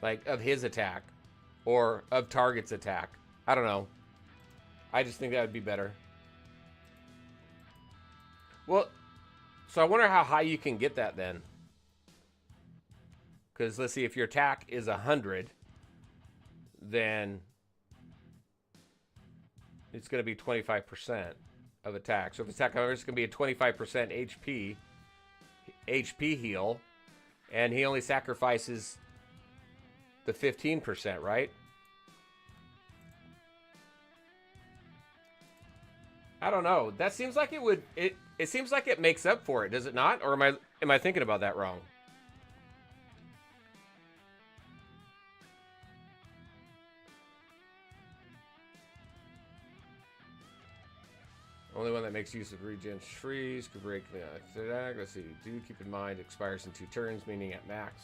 Like, of his attack. Or of target's attack. I don't know. I just think that would be better. Well, so I wonder how high you can get that then. Because let's see, if your attack is 100, then it's going to be 25% of attack. So if attack, however, it's going to be a 25% HP heal, and he only sacrifices the 15%, right? I don't know. That seems like it would. It seems like it makes up for it, does it not? Or am I thinking about that wrong? Only one that makes use of regen freeze could break the attack. Let's see. Do keep in mind, expires in 2 turns, meaning at max.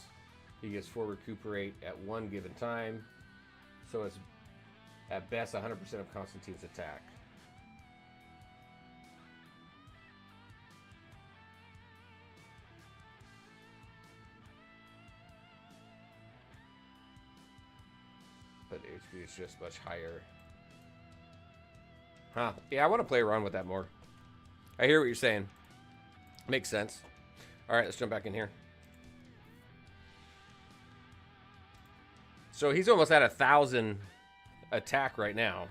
He gets 4 Recuperate at 1 given time. So it's at best 100% of Constantine's attack. But HP is just much higher. Huh. Yeah, I want to play around with that more. I hear what you're saying. Makes sense. All right, let's jump back in here. So he's almost at 1,000 attack right now.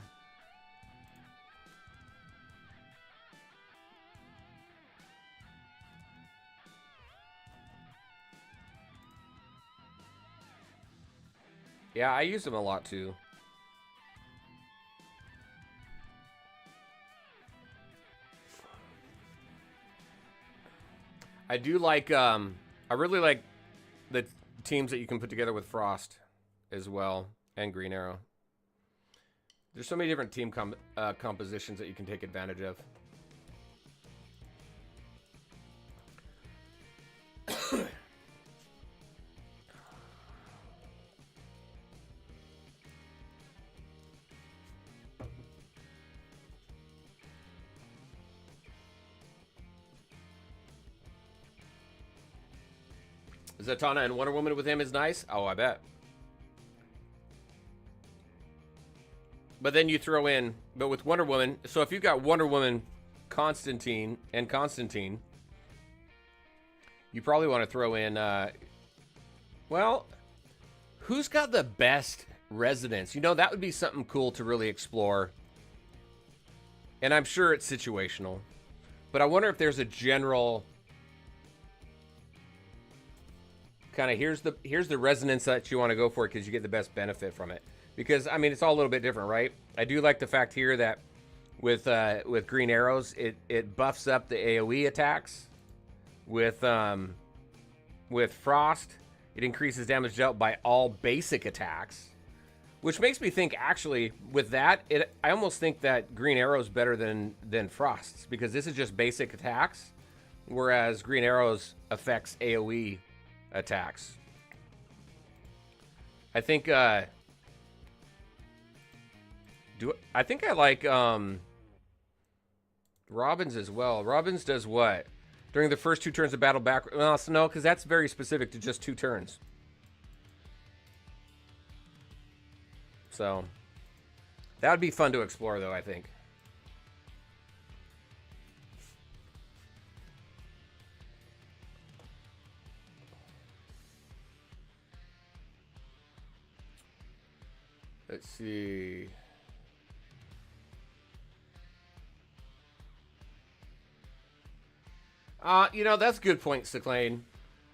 Yeah, I use him a lot too. I do like, I really like the teams that you can put together with Frost as well, and Green Arrow. There's so many different team compositions that you can take advantage of. Zatanna and Wonder Woman with him is nice. Oh, I bet. But then you throw in, but with Wonder Woman, so if you've got Wonder Woman, Constantine, you probably want to throw in, well, who's got the best resonance? You know, that would be something cool to really explore. And I'm sure it's situational. But I wonder if there's a general kind of, here's the resonance that you want to go for because you get the best benefit from it. Because, I mean, it's all a little bit different, right? I do like the fact here that with green arrows. It buffs up the AoE attacks. With frost, it increases damage dealt by all basic attacks, which makes me think actually with that, I almost think that green arrow is better than frost's, because this is just basic attacks, whereas green arrows affects AoE attacks. I think I like Robin's as well. Robin's does what? During the first 2 turns of battle back... Well, so no, because that's very specific to just 2 turns. So, that would be fun to explore, though, I think. Let's see... you know, that's a good point, Cyclane.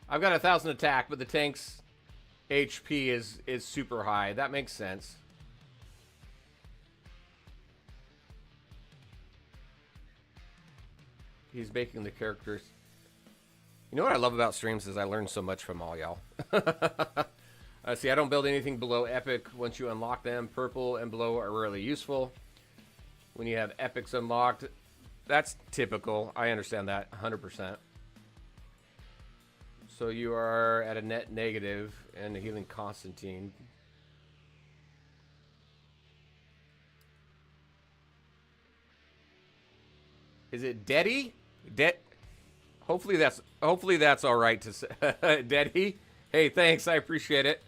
I've got 1,000 attack, but the tank's HP is super high. That makes sense. He's making the characters. You know what I love about streams is I learn so much from all y'all. See, I don't build anything below epic. Once you unlock them, purple and below are really useful. When you have epics unlocked, that's typical. I understand that 100%. So you are at a net negative and healing Constantine. Is it Deddy? Hopefully that's all right to say. Deddy. Hey, thanks. I appreciate it.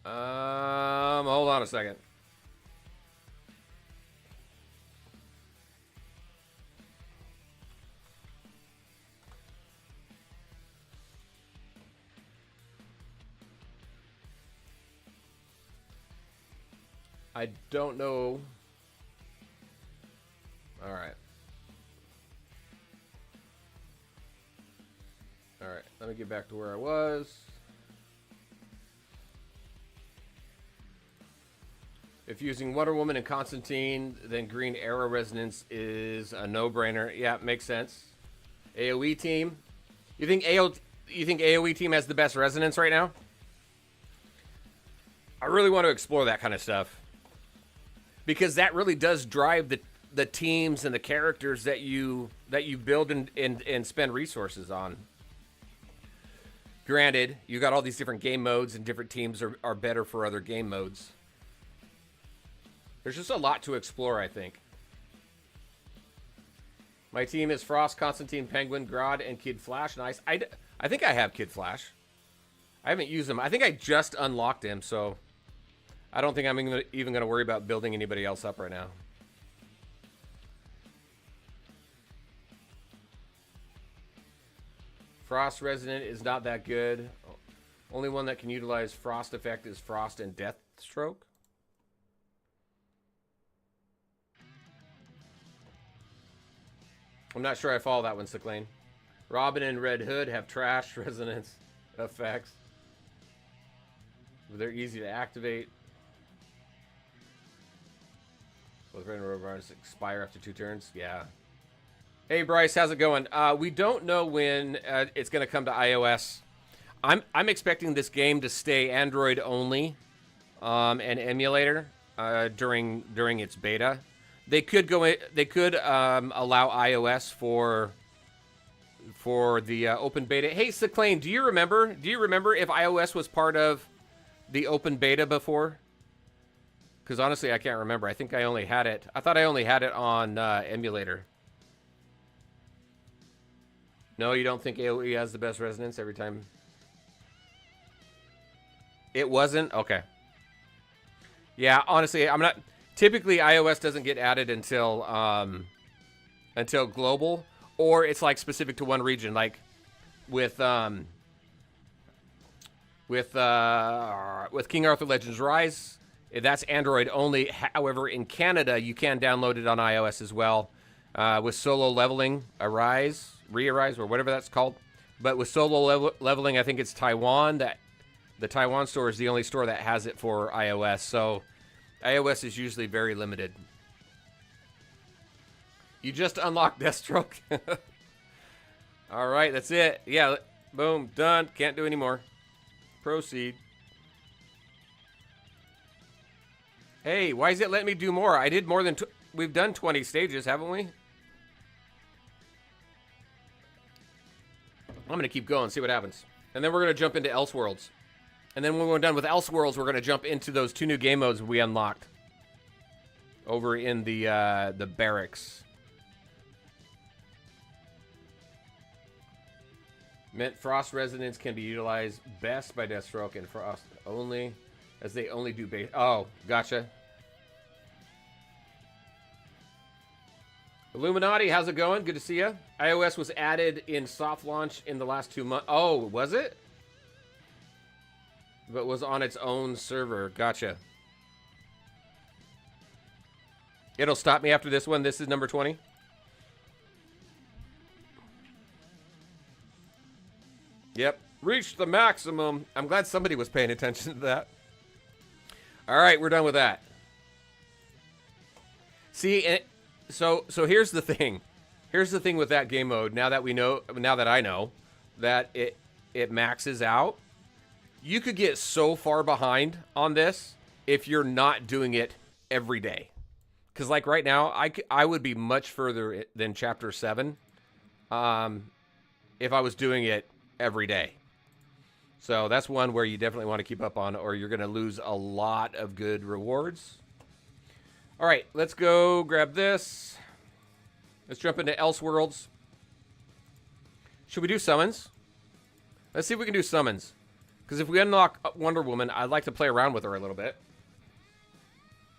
Hold on a second. I don't know. All right. All right. Let me get back to where I was. If using Wonder Woman and Constantine, then Green Arrow Resonance is a no-brainer. Yeah, makes sense. AoE team. You think AoE team has the best resonance right now? I really want to explore that kind of stuff, because that really does drive the teams and the characters that you build and spend resources on. Granted, you got all these different game modes, and different teams are better for other game modes. There's just a lot to explore, I think. My team is Frost, Constantine, Penguin, Grodd, and Kid Flash. Nice. I think I have Kid Flash. I haven't used him. I think I just unlocked him, so I don't think I'm even going to worry about building anybody else up right now. Frost Resonant is not that good. Only one that can utilize Frost effect is Frost and Deathstroke. I'm not sure I follow that one, Cyclane. Robin and Red Hood have trash resonance effects. They're easy to activate. Both Red and Rovards expire after 2 turns. Yeah. Hey, Bryce, how's it going? We don't know when it's going to come to iOS. I'm expecting this game to stay Android only and emulator during its beta. They could go. They could allow iOS for the open beta. Hey, Cyclane, do you remember if iOS was part of the open beta before? Because honestly, I can't remember. I think I only had it. I thought I only had it on emulator. No, you don't think AoE has the best resonance every time? It wasn't? Okay. Yeah, honestly, I'm not. Typically, iOS doesn't get added until global, or it's like specific to one region. Like with King Arthur Legends Rise, that's Android only. However, in Canada, you can download it on iOS as well. With Solo Leveling, Re-Arise, or whatever that's called. But with Solo Leveling, I think it's Taiwan. That the Taiwan store is the only store that has it for iOS. So iOS is usually very limited. You just unlocked Deathstroke. All right, that's it. Yeah, boom, done. Can't do any more. Proceed. Hey, why is it letting me do more? I did more than... We've done 20 stages, haven't we? I'm going to keep going, see what happens. And then we're going to jump into Elseworlds. And then when we're done with Elseworlds, we're going to jump into those 2 new game modes we unlocked. Over in the barracks. Meant Frost Resonance can be utilized best by Deathstroke and Frost only, as they only do base... Oh, gotcha. Illuminati, how's it going? Good to see you. iOS was added in soft launch in the last 2 months. Oh, was it? But was on its own server. Gotcha. It'll stop me after this one. This is number 20. Yep. Reached the maximum. I'm glad somebody was paying attention to that. All right, we're done with that. See, so here's the thing. Here's the thing with that game mode. Now that I know that it maxes out, you could get so far behind on this if you're not doing it every day. Because like right now, I would be much further than Chapter 7 if I was doing it every day. So that's one where you definitely want to keep up on, or you're going to lose a lot of good rewards. All right, let's go grab this. Let's jump into Elseworlds. Should we do summons? Let's see if we can do summons. Because if we unlock Wonder Woman, I'd like to play around with her a little bit.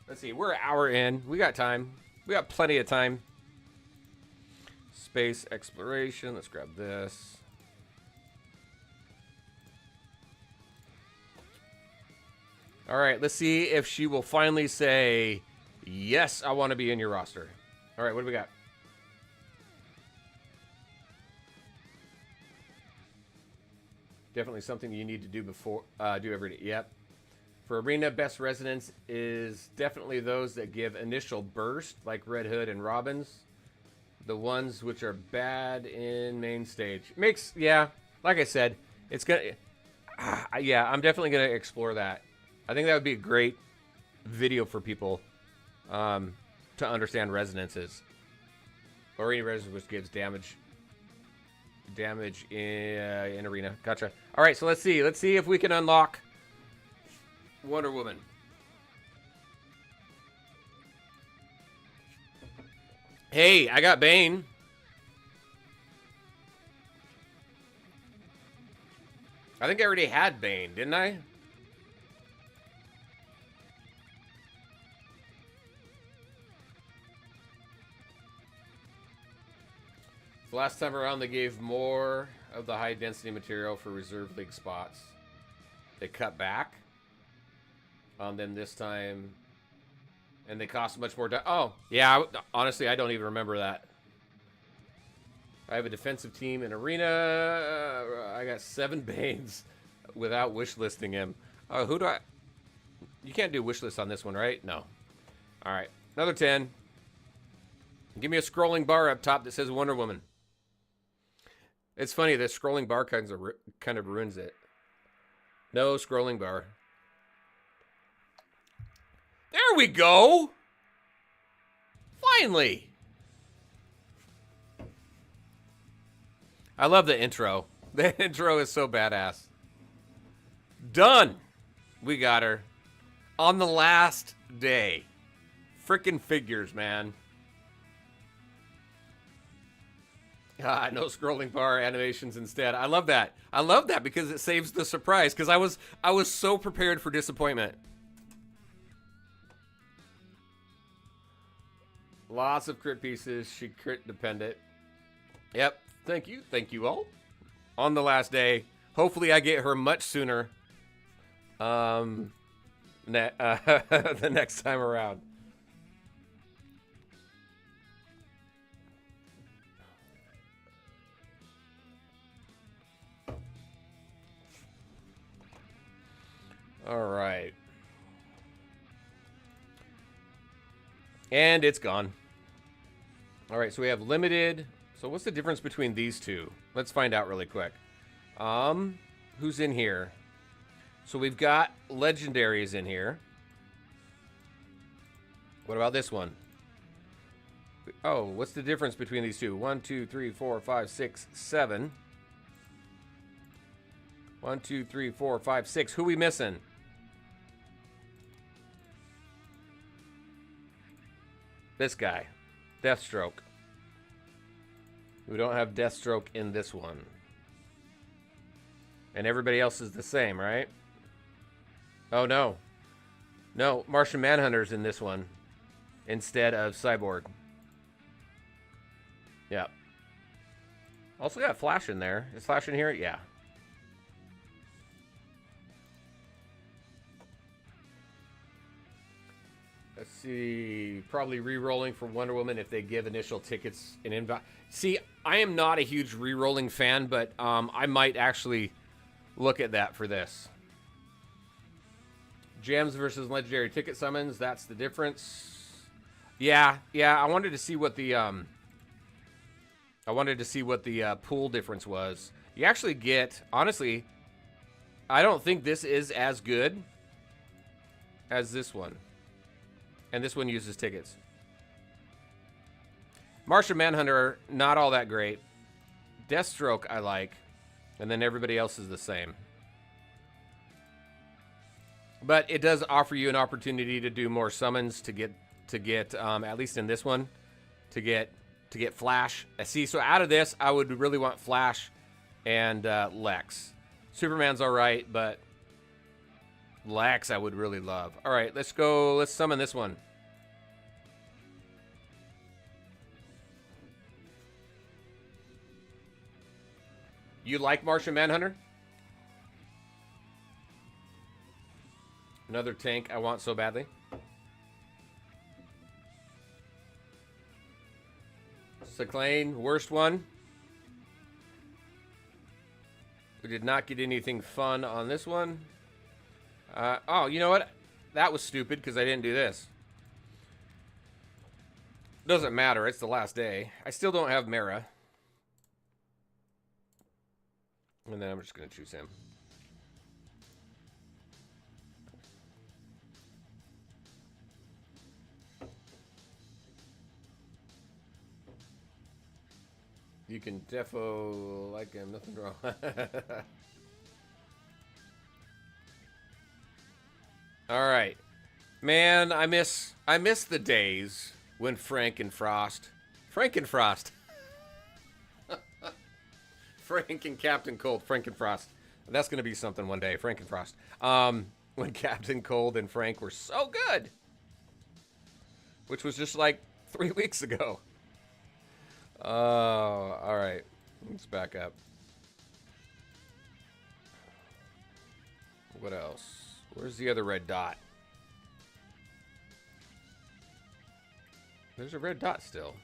Let's see, we're an hour in. We got time. We got plenty of time. Space exploration. Let's grab this. All right, let's see if she will finally say, yes, I want to be in your roster. All right, what do we got? Definitely something you need to do before, do every day. Yep. For Arena, best resonance is definitely those that give initial burst, like Red Hood and Robins. The ones which are bad in main stage. Yeah, like I said, it's gonna, yeah, I'm definitely gonna explore that. I think that would be a great video for people to understand resonances. Arena resonance, which gives damage in Arena. Gotcha. All right, so let's see if we can unlock Wonder Woman. Hey, I got Bane. I think I already had Bane, didn't I? The last time around, they gave more of the high-density material for Reserve League spots. They cut back on them this time, and they cost much more. Oh, yeah, honestly, I don't even remember that. I have a defensive team in Arena. I got 7 Banes without wish listing him. Who do I... You can't do wish list on this one, right? No. All right, another 10. Give me a scrolling bar up top that says Wonder Woman. It's funny, the scrolling bar kind of ruins it. No scrolling bar. There we go! Finally! I love the intro. The intro is so badass. Done! We got her. On the last day. Frickin' figures, man. No scrolling bar animations instead. I love that. I love that because it saves the surprise. Because I was so prepared for disappointment. Lots of crit pieces. She crit dependent. Yep. Thank you. Thank you all. On the last day. Hopefully I get her much sooner. The next time around. All right. And it's gone. All right, so we have limited. So what's the difference between these two? Let's find out really quick. Who's in here? So we've got legendaries in here. What about this one? Oh, what's the difference between these two? 1, 2, 3, 4, 5, 6, 7. 1, 2, 3, 4, 5, 6. Who we missing? This guy. Deathstroke. We don't have Deathstroke in this one. And everybody else is the same, right? Oh, no. No, Martian Manhunter's in this one instead of Cyborg. Yeah. Also got Flash in there. Is Flash in here? Yeah. Let's see. Probably re-rolling for Wonder Woman if they give initial tickets an invite. See, I am not a huge re-rolling fan, but I might actually look at that for this. Gems versus legendary ticket summons. That's the difference. Yeah. I wanted to see what the pool difference was. You actually get, honestly, I don't think this is as good as this one. And this one uses tickets. Martian Manhunter, not all that great. Deathstroke, I like. And then everybody else is the same. But it does offer you an opportunity to do more summons to get at least in this one, to get Flash. See, so out of this, I would really want Flash and Lex. Superman's all right, but Lex I would really love. All right, let's go. Let's summon this one. You like Martian Manhunter? Another tank I want so badly. Cyclane, worst one. We did not get anything fun on this one. Oh, you know what? That was stupid because I didn't do this. Doesn't matter. It's the last day. I still don't have Mara. And then I'm just going to choose him. You can defo like him. Nothing wrong. All right. Man, I miss the days when Frank and Frost. Frank and Captain Cold, Frank and Frost. That's going to be something one day, Frank and Frost. When Captain Cold and Frank were so good. Which was just like 3 weeks ago. Oh, all right. Let's back up. What else? Where's the other red dot? There's a red dot still.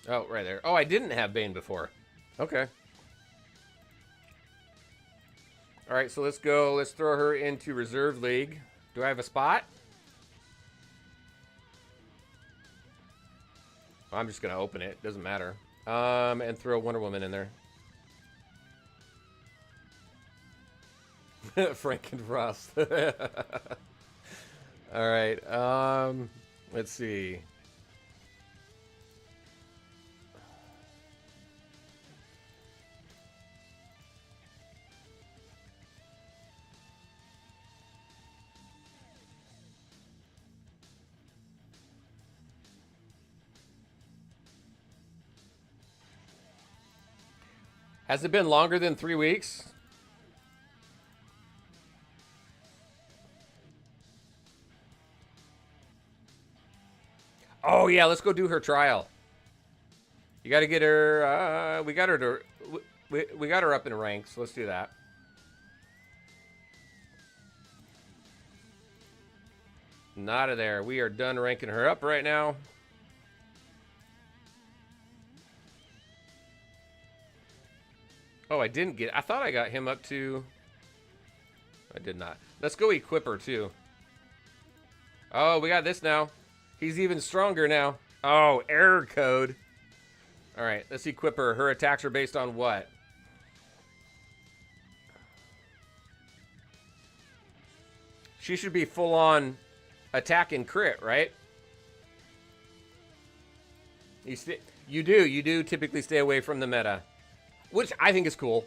Oh, right there. Oh, I didn't have Bane before. Okay. All right, so let's go. Let's throw her into Reserve League. Do I have a spot? I'm just going to open it. Doesn't matter. And throw Wonder Woman in there. Frank and Frost. All right. Let's see. Has it been longer than 3 weeks? Oh, yeah, let's go do her trial. You got to get her, we got her to, we got her up in ranks. So let's do that. Not of there. We are done ranking her up right now. Oh, I didn't get... I thought I got him up to... I did not. Let's go equip her, too. Oh, we got this now. He's even stronger now. Oh, error code. All right, let's equip her. Her attacks are based on what? She should be full-on attack and crit, right? You do typically stay away from the meta, which I think is cool.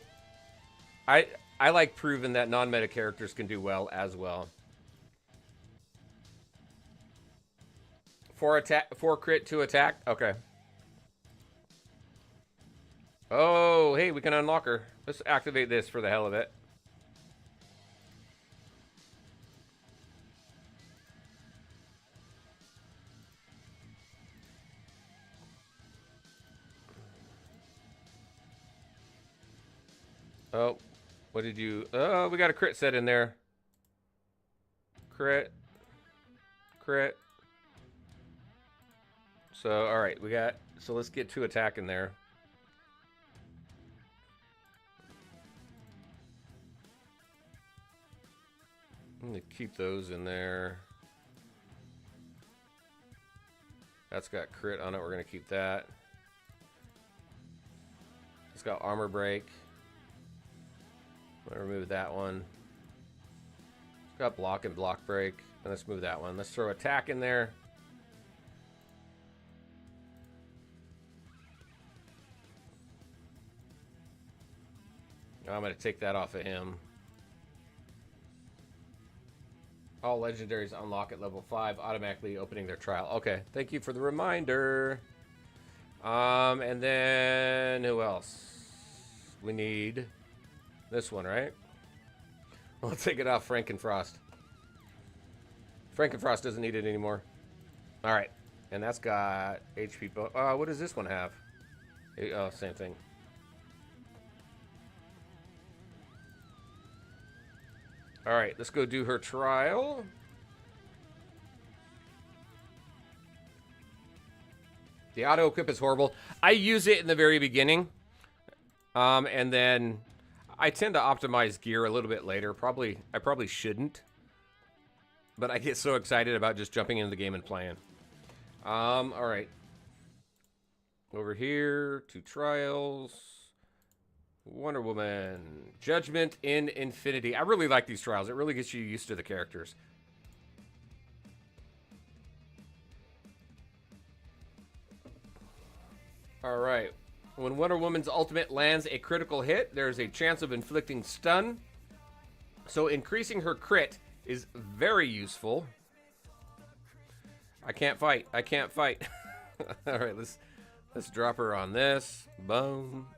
I like proving that non-meta characters can do well as well. 4 crit, 2 attack. Okay. Oh, hey, we can unlock her. Let's activate this for the hell of it. Oh, what did you... Oh, we got a crit set in there. Crit. Crit. So, all right, we got... So let's get 2 attack in there. I'm going to keep those in there. That's got crit on it. We're going to keep that. It's got armor break. I'm going to remove that one. It's got block and block break. And let's move that one. Let's throw attack in there. I'm going to take that off of him. All legendaries unlock at level 5, automatically opening their trial. Okay, thank you for the reminder. And then who else? We need this one, right? We'll take it off Frankenfrost. Frankenfrost doesn't need it anymore. All right, and that's got HP. What does this one have? Oh, same thing. All right, let's go do her trial. The auto equip is horrible. I use it in the very beginning, and then I tend to optimize gear a little bit later. I probably shouldn't, but I get so excited about just jumping into the game and playing. All right, over here to trials. Wonder Woman. Judgment in Infinity. I really like these trials. It really gets you used to the characters. Alright. When Wonder Woman's ultimate lands a critical hit, there's a chance of inflicting stun. So increasing her crit is very useful. I can't fight. I can't fight. Alright, let's drop her on this. Boom.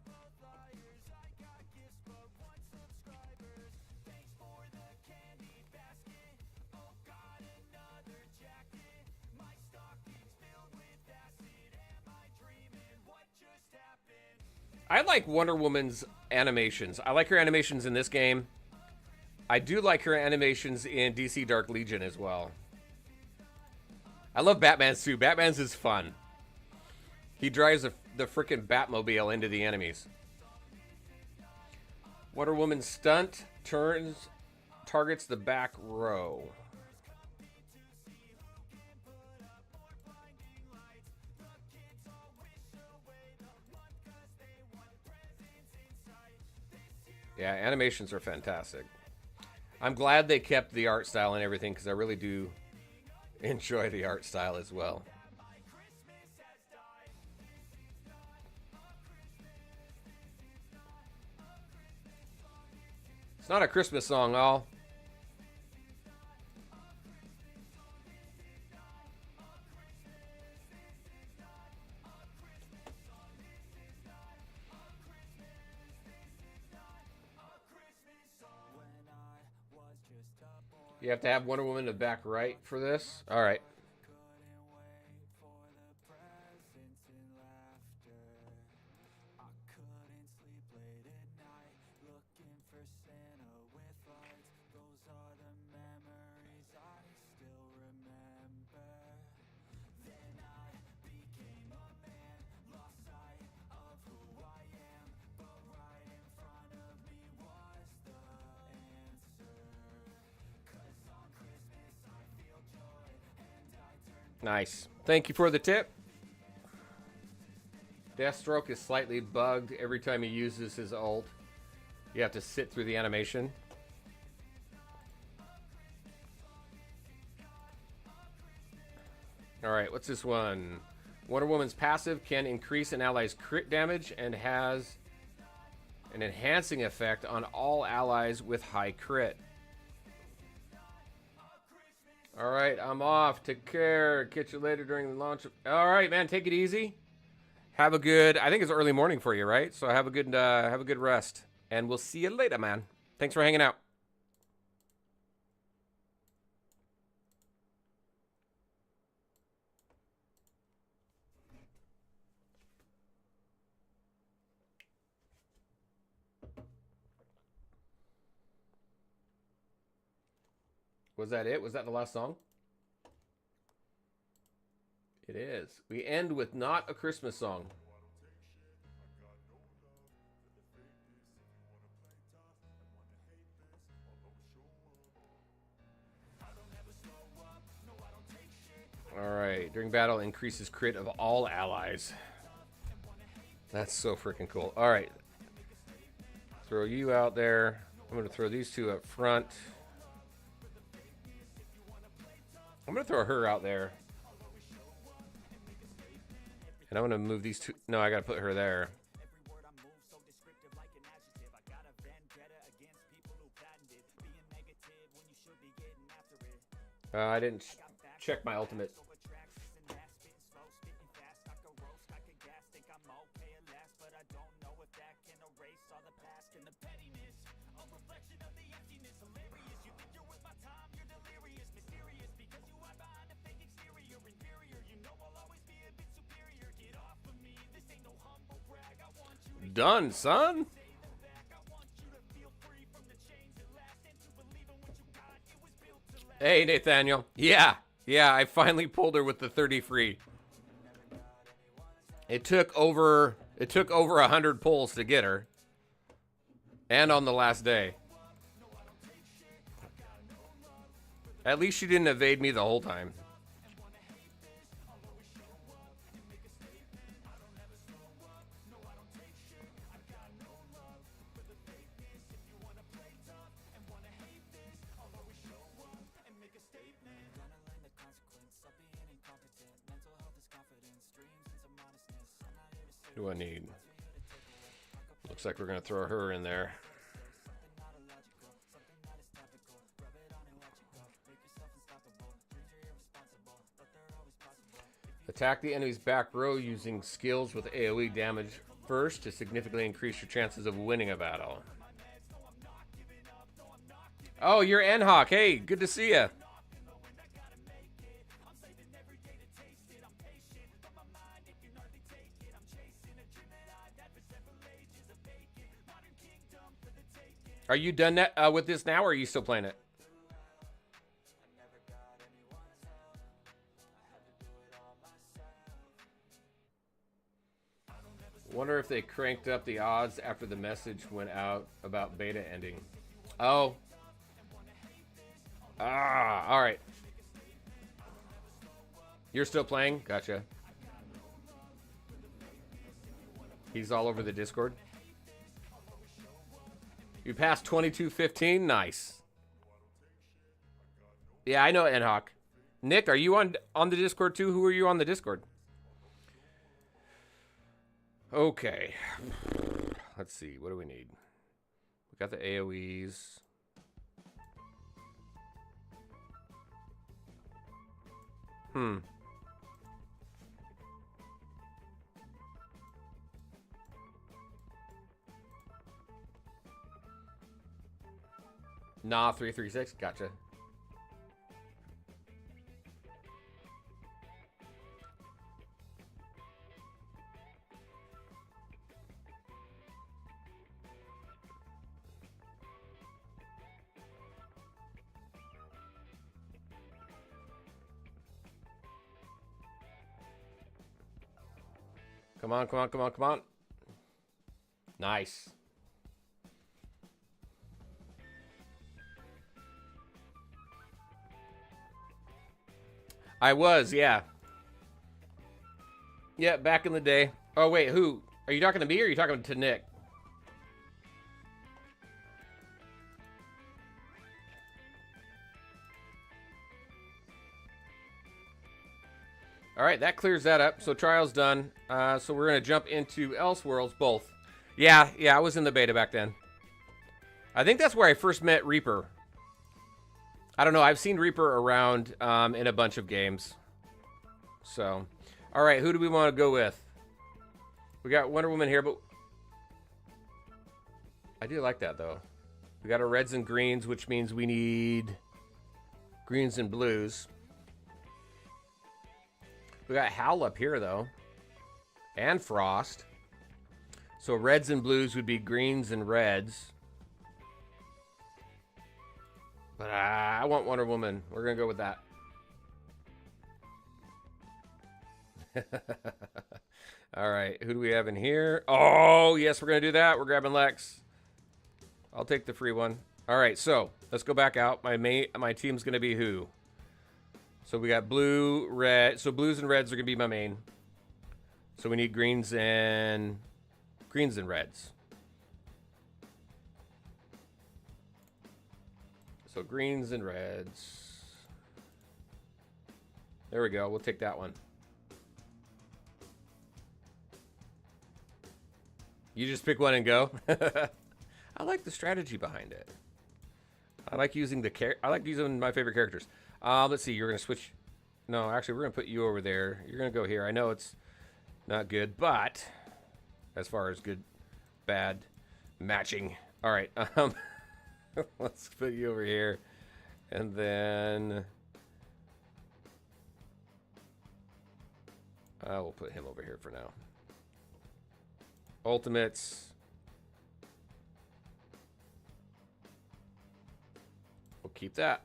I like Wonder Woman's animations. I like her animations in this game. I do like her animations in DC Dark Legion as well. I love Batman's too. Batman's is fun. He drives the frickin' Batmobile into the enemies. Wonder Woman's stunt targets the back row. Yeah, animations are fantastic. I'm glad they kept the art style and everything because I really do enjoy the art style as well. It's not a Christmas song, all. You have to have Wonder Woman in the back right for this? All right. Nice. Thank you for the tip. Deathstroke is slightly bugged every time he uses his ult. You have to sit through the animation. Alright, what's this one? Wonder Woman's passive can increase an ally's crit damage and has an enhancing effect on all allies with high crit. Alright, I'm off. Take care. Catch you later during the launch. Alright, man, take it easy. Have a good, I think it's early morning for you, right? So have a good rest. And we'll see you later, man. Thanks for hanging out. Was that it? Was that the last song? It is. We end with Not a Christmas Song. Alright. During battle, increases crit of all allies. That's so freaking cool. Alright. Throw you out there. I'm going to throw these two up front. I'm going to throw her out there. And I'm going to move these two. No, I got to put her there. I didn't check my ultimate. Done, son. Hey, Nathaniel. Yeah, I finally pulled her with the 30 free. It took over 100 pulls to get her. And on the last day. At least she didn't evade me the whole time. What do I need? Looks like we're going to throw her in there. Attack the enemy's back row using skills with AoE damage first to significantly increase your chances of winning a battle. Oh, you're N-Hawk. Hey, good to see ya. Are you done that, with this now, or are you still playing it? Wonder if they cranked up the odds after the message went out about beta ending. Oh. Ah, all right. You're still playing? Gotcha. He's all over the Discord. You passed 22:15. Nice. Yeah, I know N-Hawk. Nick, are you on the Discord too? Who are you on the Discord? Okay. Let's see. What do we need? We got the AoEs. Nah, 336. Gotcha. Come on, come on, come on, come on. Nice. I was, yeah. Yeah, back in the day. Oh, wait, who? Are you talking to me or are you talking to Nick? All right, that clears that up. So trial's done. So we're going to jump into Elseworlds, both. Yeah, I was in the beta back then. I think that's where I first met Reaper. I don't know. I've seen Reaper around in a bunch of games. So, all right, who do we want to go with? We got Wonder Woman here, but I do like that, though. We got our reds and greens, which means we need greens and blues. We got Howl up here, though, and Frost. So reds and blues would be greens and reds. But I want Wonder Woman. We're going to go with that. All right, who do we have in here? Oh, yes, we're going to do that. We're grabbing Lex. I'll take the free one. All right, so let's go back out. My team's going to be who? So we got blue, red. So blues and reds are going to be my main. So we need greens and reds. So greens and reds. There we go. We'll take that one. You just pick one and go. I like the strategy behind it. I like using my favorite characters. Let's see. You're gonna switch. No, actually, we're gonna put you over there. You're gonna go here. I know it's not good, but as far as good, bad matching. All right. Let's put you over here, and then we'll put him over here for now. Ultimates. We'll keep that.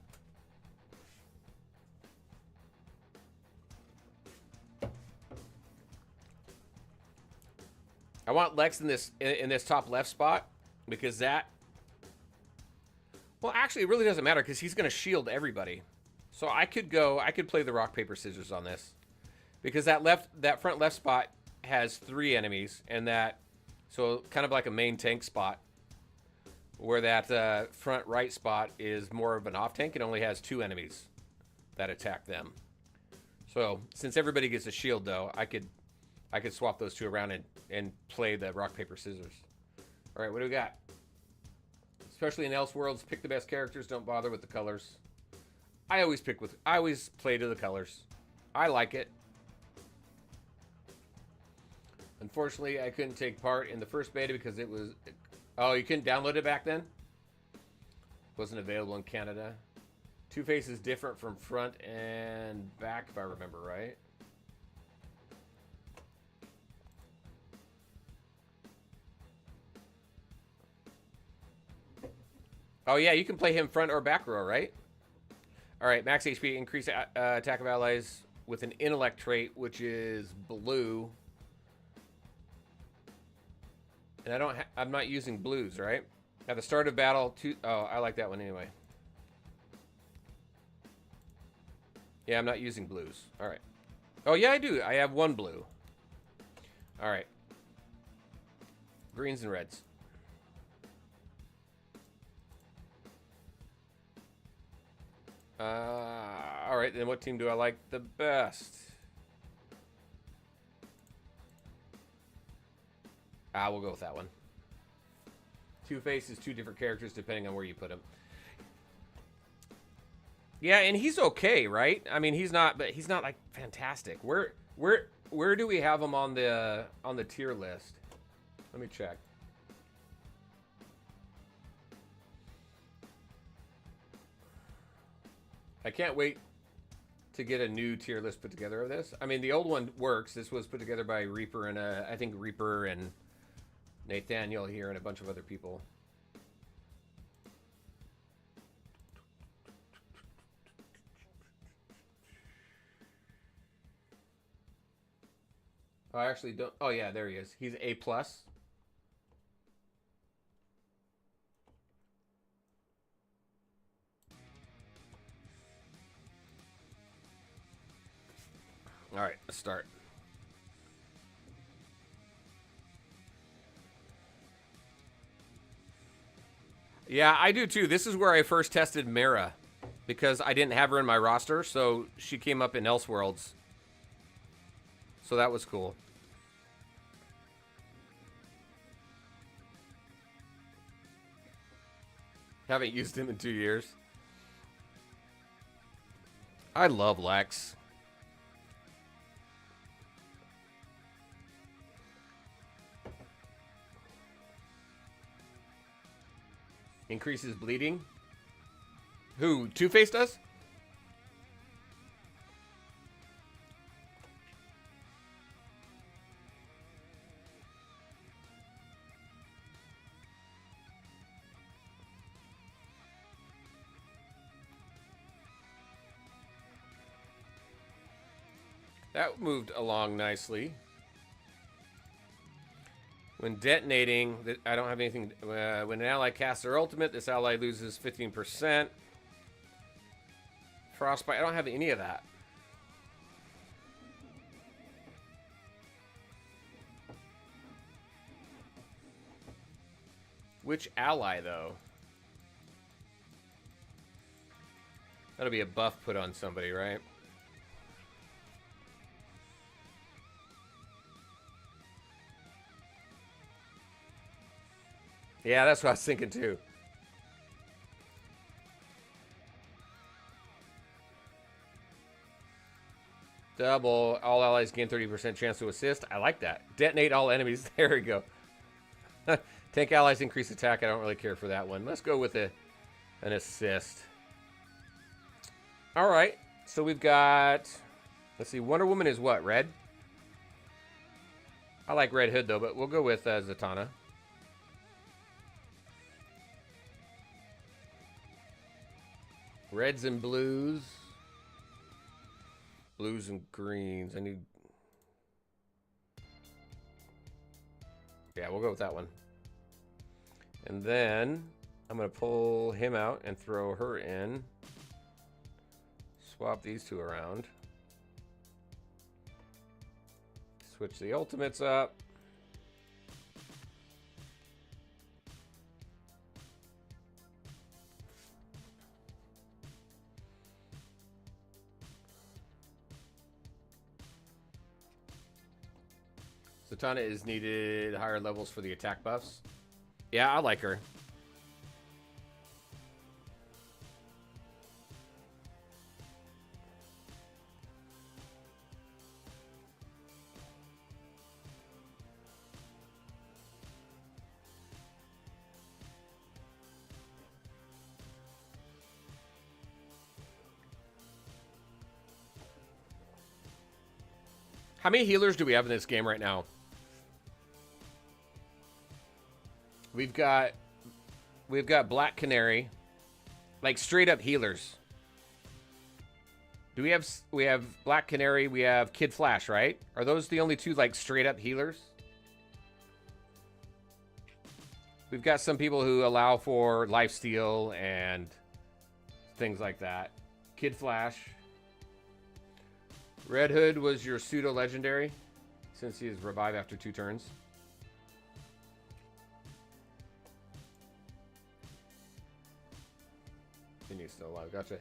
I want Lex in this top left spot because that. Well, actually, it really doesn't matter because he's going to shield everybody. So I could play the rock paper scissors on this because that front left spot has 3 enemies, and so kind of like a main tank spot, where that front right spot is more of an off tank and only has 2 enemies that attack them. So since everybody gets a shield, though, I could swap those 2 around and play the rock paper scissors. All right, what do we got? Especially in Elseworlds, pick the best characters. Don't bother with the colors. I always play to the colors. I like it. Unfortunately, I couldn't take part in the first beta because it was... Oh, you couldn't download it back then? Wasn't available in Canada. Two-Face is different from front and back, if I remember right. Oh, yeah, you can play him front or back row, right? All right, max HP, increase attack of allies with an intellect trait, which is blue. And I'm not using blues, right? At the start of battle, oh, I like that one anyway. Yeah, I'm not using blues. All right. Oh, yeah, I do. I have 1 blue. All right. Greens and reds. All right, then what team do I like the best? We'll go with that one. Two-Face is 2 different characters depending on where you put him. Yeah, and he's okay, right? I mean, he's not like fantastic. Where do we have him on the tier list? Let me check. I can't wait to get a new tier list put together of this. I mean, the old one works. This was put together by Reaper and I think Reaper and Nathaniel here and a bunch of other people. Oh, I actually don't. Oh, yeah, there he is. He's A+. All right, let's start. Yeah, I do too. This is where I first tested Mara because I didn't have her in my roster, so she came up in Elseworlds. So that was cool. Haven't used him in 2 years. I love Lex. Increases bleeding. Who? Two-Face does? That moved along nicely. When detonating, I don't have anything. When an ally casts their ultimate, this ally loses 15%. Frostbite, I don't have any of that. Which ally, though? That'll be a buff put on somebody, right? Yeah, that's what I was thinking too. Double. All allies gain 30% chance to assist. I like that. Detonate all enemies. There we go. Tank allies increase attack. I don't really care for that one. Let's go with an assist. All right. So we've got... Let's see. Wonder Woman is what? Red? I like Red Hood, though, but we'll go with Zatanna. Reds and blues. Blues and greens. I need... Yeah, we'll go with that one. And then I'm going to pull him out and throw her in. Swap these two around. Switch the ultimates up. Zatanna is needed higher levels for the attack buffs. Yeah, I like her. How many healers do we have in this game right now? We've got Black Canary, like straight up healers. Do we have Black Canary, we have Kid Flash, right? Are those the only two like straight up healers? We've got some people who allow for lifesteal and things like that. Kid Flash. Red Hood was your pseudo legendary since he is revived after 2 turns. And he's still alive. Gotcha.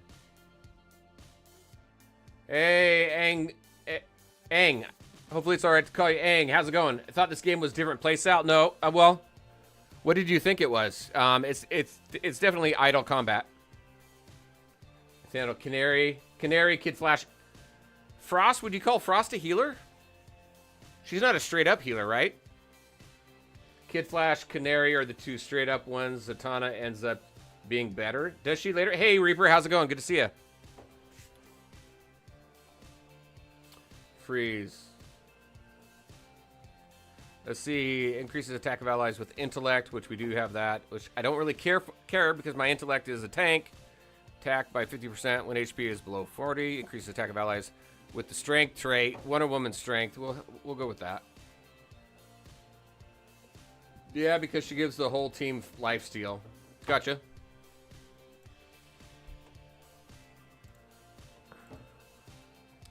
Hey, Aang. Hopefully it's all right to call you Aang. How's it going? I thought this game was different playstyle. No. Well, what did you think it was? It's definitely idle combat. Sandal, Canary, Kid Flash. Frost, would you call Frost a healer? She's not a straight up healer, right? Kid Flash, Canary are the 2 straight up ones. Zatanna ends up being better. Does she later? Hey, Reaper, how's it going? Good to see you. Freeze. Let's see. Increases attack of allies with intellect, which we do have that, which I don't really care because my intellect is a tank. Attack by 50% when HP is below 40. Increases attack of allies with the strength trait. Wonder Woman's strength. We'll go with that. Yeah, because she gives the whole team lifesteal. Gotcha.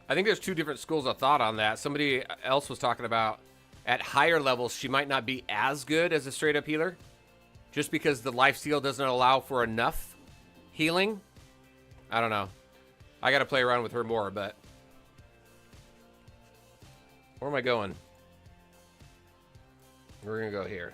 I think there's two different schools of thought on that. Somebody else was talking about at higher levels, she might not be as good as a straight up healer just because the lifesteal doesn't allow for enough healing. I don't know. I got to play around with her more, but where am I going? We're going to go here.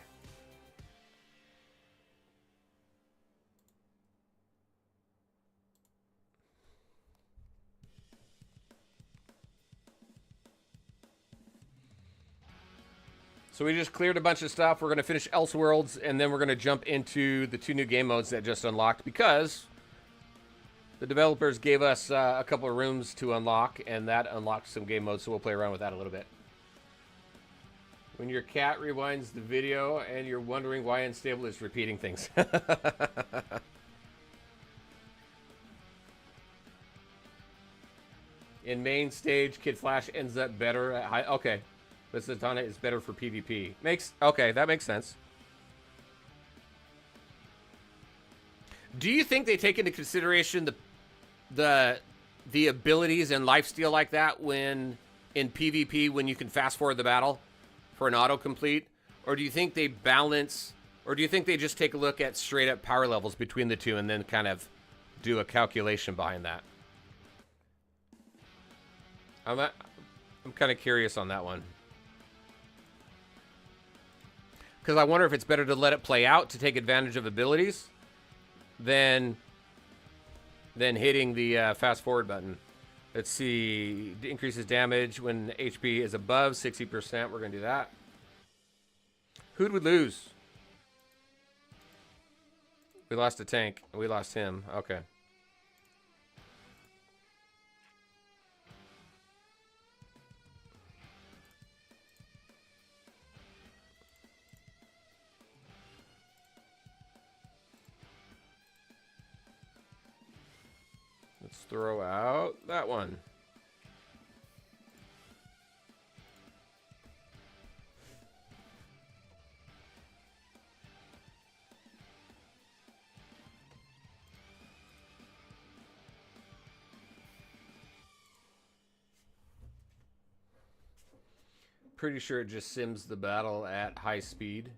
So we just cleared a bunch of stuff. We're going to finish Elseworlds, and then we're going to jump into the 2 new game modes that just unlocked because the developers gave us a couple of rooms to unlock, and that unlocked some game modes, so we'll play around with that a little bit. When your cat rewinds the video and you're wondering why Unstable is repeating things. In main stage, Kid Flash ends up better at high... Okay. But Zatanna is better for PvP. Okay, that makes sense. Do you think they take into consideration the abilities and lifesteal like that when in PvP when you can fast forward the battle for an autocomplete? Or do you think they balance, or do you think they just take a look at straight up power levels between the two and then kind of do a calculation behind that? I'm kind of curious on that one. Because I wonder if it's better to let it play out to take advantage of abilities than hitting the fast forward button. Let's see. Increases damage when HP is above 60%. We're going to do that. Who'd we lose? We lost a tank. We lost him. Okay. Let's throw out that one. Pretty sure it just sims the battle at high speed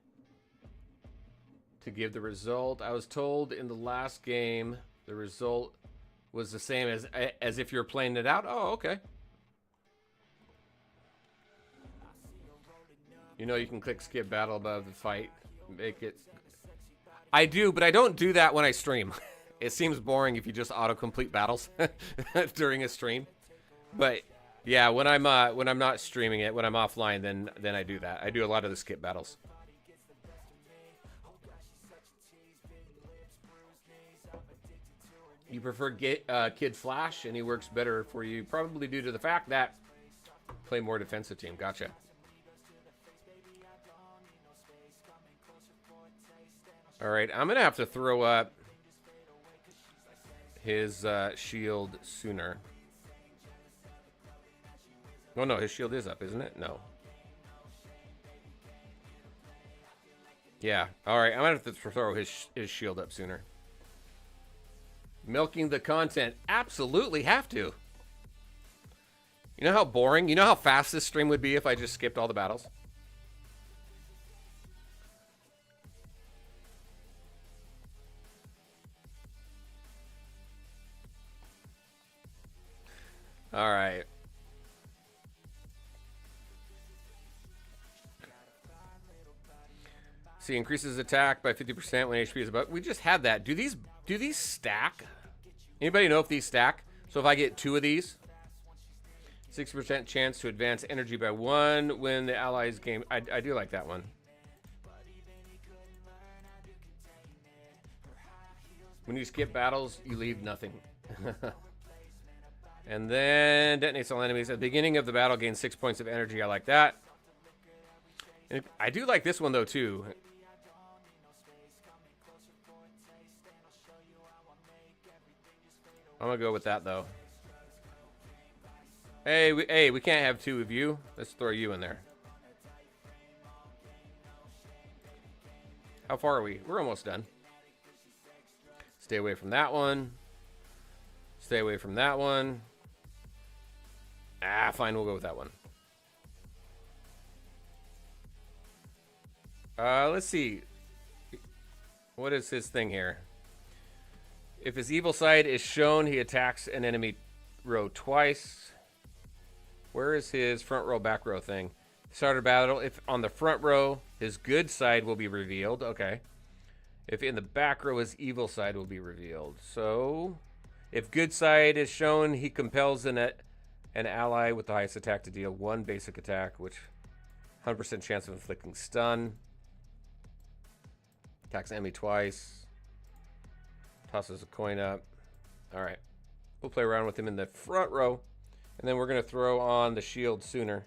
to give the result. I was told in the last game the result was the same as if you're playing it out. Oh, okay. You know you can click skip battle above the fight. Make it... I do, but I don't do that when I stream. It seems boring if you just auto-complete battles during a stream. But yeah, when I'm not streaming it, when I'm offline, then I do that. I do a lot of the skip battles. You prefer Kid Flash, and he works better for you, probably due to the fact that play more defensive team. Gotcha. All right, I'm gonna have to throw up his shield sooner. Oh no, his shield is up, isn't it? No. Yeah. All right, I'm gonna have to throw his shield up sooner. Milking the content. Absolutely have to. You know how boring? You know how fast this stream would be if I just skipped all the battles? All right. See, increases attack by 50% when HP is above. We just had that. Do these stack? Anybody know if these stack? So if I get 2 of these, 6% chance to advance energy by 1 when the allies game. I do like that one. When you skip battles, you leave nothing. And then detonates all enemies. At the beginning of the battle, gain 6 points of energy. I like that. And I do like this one, though, too. I'm going to go with that, though. Hey, we can't have 2 of you. Let's throw you in there. How far are we? We're almost done. Stay away from that one. Stay away from that one. Ah, fine, we'll go with that one. Let's see. What is his thing here? If his evil side is shown, he attacks an enemy row twice. Where is his front row, back row thing? Start a battle. If on the front row, his good side will be revealed. Okay. If in the back row, his evil side will be revealed. So, if good side is shown, he compels an ally with the highest attack to deal one basic attack, which 100% chance of inflicting stun. Attacks enemy twice. Tosses a coin up. All right. We'll play around with him in the front row. And then we're going to throw on the shield sooner.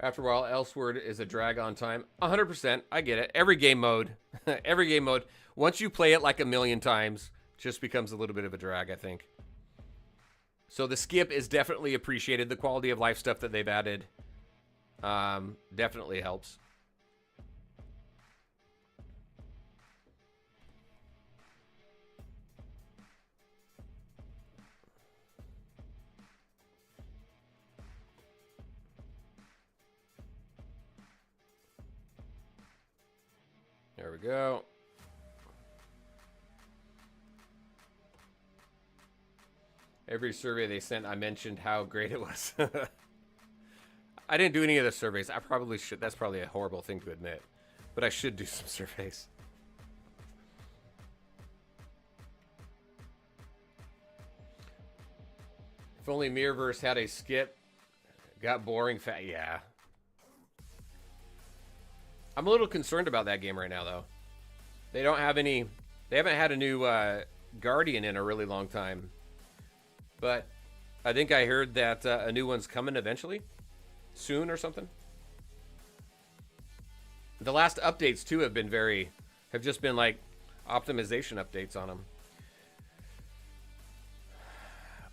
After a while, Elsword is a drag on time. 100%. I get it. Every game mode. Every game mode. Once you play it like a million times, just becomes a little bit of a drag, I think. So the skip is definitely appreciated. The quality of life stuff that they've added definitely helps. There we go. Every survey they sent, I mentioned how great it was. I didn't do any of the surveys. I probably should. That's probably a horrible thing to admit. But I should do some surveys. If only Mirrorverse had a skip. Got boring fat. Yeah. I'm a little concerned about that game right now, though. They don't have any... They haven't had a new Guardian in a really long time. But I think I heard that a new one's coming eventually. Soon or something. The last updates, too, have just been like optimization updates on them.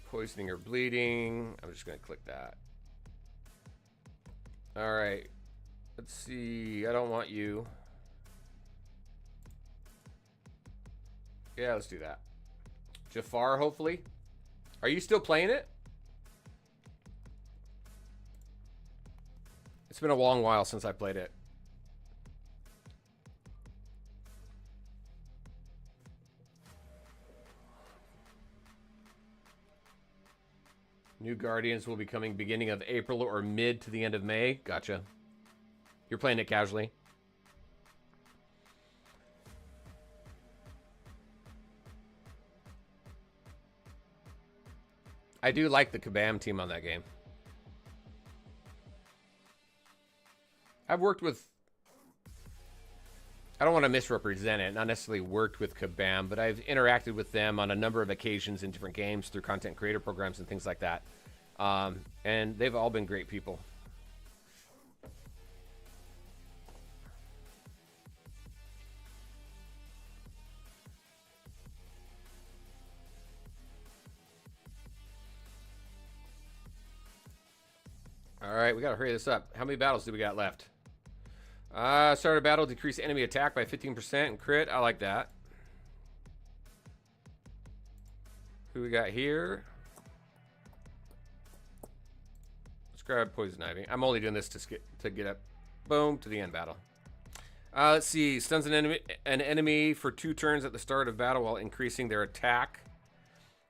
Poisoning or bleeding. I'm just going to click that. All right. Let's see. I don't want you. Yeah, let's do that. Jafar, hopefully. Are you still playing it? It's been a long while since I played it. New Guardians will be coming beginning of April or mid to the end of May. Gotcha. You're playing it casually. I do like the Kabam team on that game. I've worked with... I don't want to misrepresent it. Not necessarily worked with Kabam, but I've interacted with them on a number of occasions in different games through content creator programs and things like that. And they've all been great people. All right, we got to hurry this up. How many battles do we got left? Start a battle, decrease enemy attack by 15% and crit. I like that. Who we got here? Let's grab Poison Ivy. I'm only doing this to get up, boom, to the end battle. Let's see. Stuns an enemy for 2 turns at the start of battle while increasing their attack.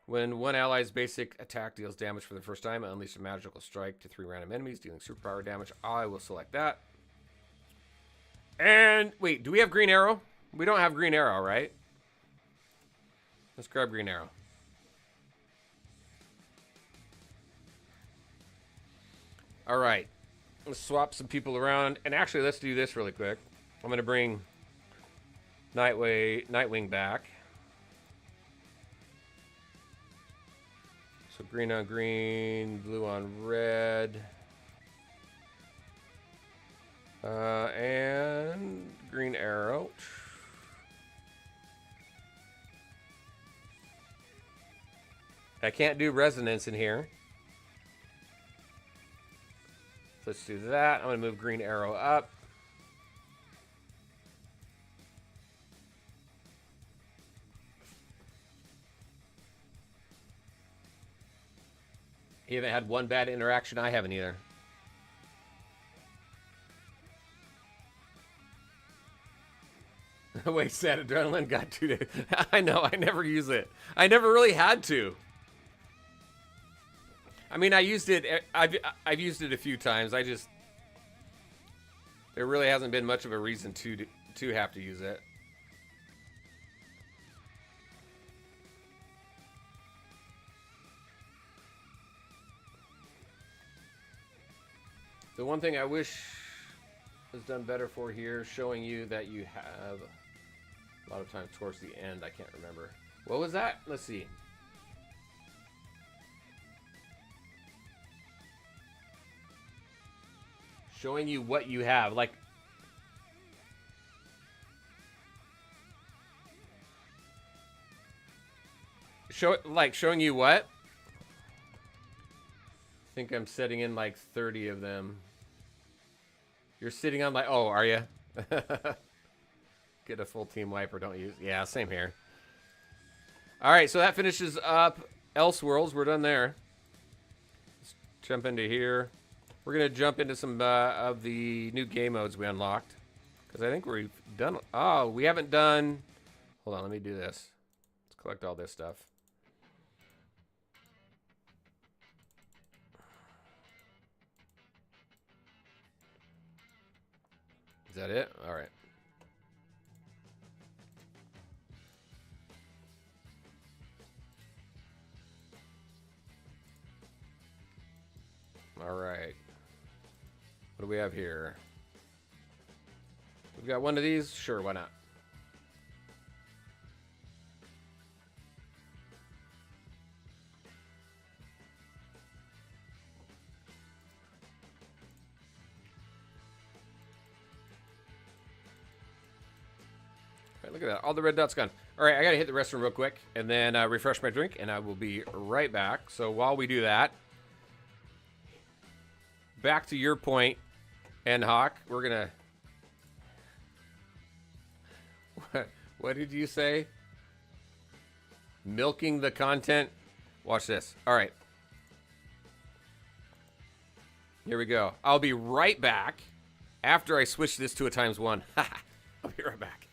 When one ally's basic attack deals damage for the first time, unleash a magical strike to 3 random enemies, dealing superpower damage. I will select that. And, wait, do we have Green Arrow? We don't have Green Arrow, right? Let's grab Green Arrow. All right. Let's swap some people around. And actually, let's do this really quick. I'm going to bring Nightwing back. So green on green, blue on red. And Green Arrow. I can't do resonance in here. Let's do that. I'm going to move Green Arrow up. You haven't had one bad interaction. I haven't either. Wait, sad adrenaline got 2 days. I know, I never use it. I never really had to. I mean, I used it. I've used it a few times. I just there really hasn't been much of a reason to have to use it. The one thing I wish was done better for here, showing you that you have a lot of time towards the end. I can't remember. What was that? Let's see. Showing you what you have. Like, showing you what? I think I'm setting in like 30 of them. You're sitting on like, oh, are you? Get a full team wipe or don't use. Yeah, same here. All right, so that finishes up Elseworlds. We're done there. Let's jump into here. We're going to jump into some of the new game modes we unlocked. Because I think we've done... Oh, we haven't done... Hold on, let me do this. Let's collect all this stuff. Is that it? All right. All right. What do we have here? We've got one of these. Sure, why not? All right, look at that. All the red dots gone. All right, I got to hit the restroom real quick and then refresh my drink, and I will be right back. So while we do that, back to your point, N-Hawk, we're going to... What did you say? Milking the content? Watch this. All right. Here we go. I'll be right back after I switch this to a ×1. I'll be right back.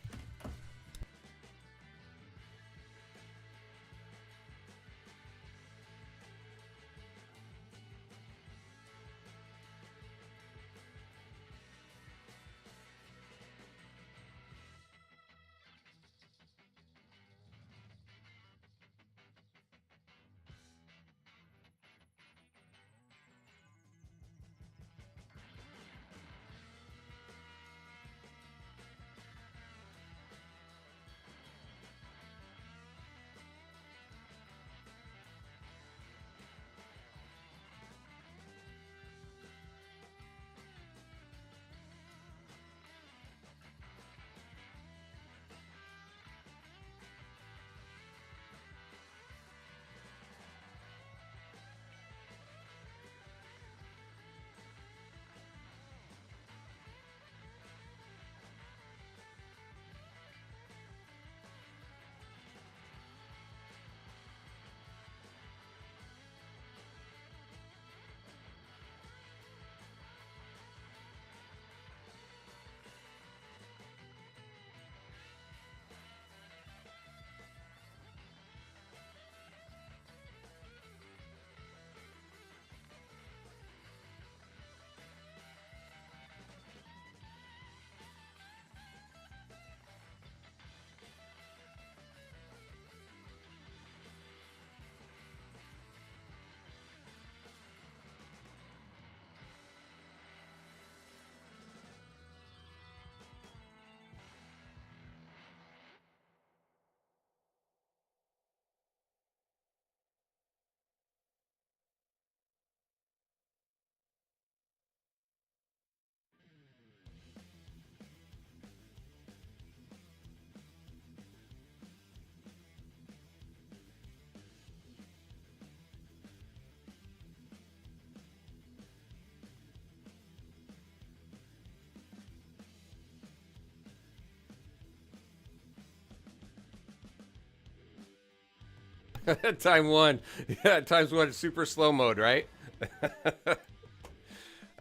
Time one. Yeah, times one. Super slow mode, right?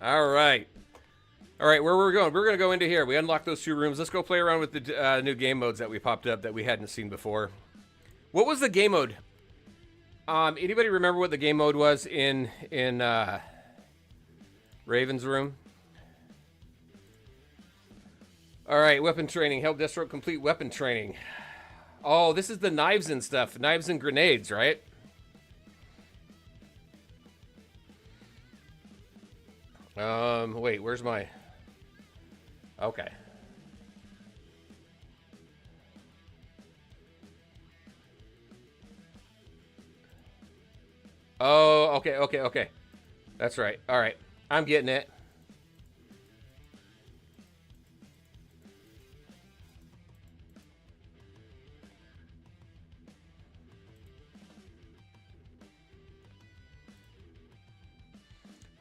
All right. All right, where we're going? We're going to go into here. We unlocked those 2 rooms. Let's go play around with the new game modes that we popped up that we hadn't seen before. What was the game mode? Anybody remember what the game mode was in Raven's room? All right, weapon training. Help Deathstroke complete weapon training. Oh, this is the knives and stuff. Knives and grenades, right? Wait, where's my... Okay. Oh, okay. That's right. All right. I'm getting it.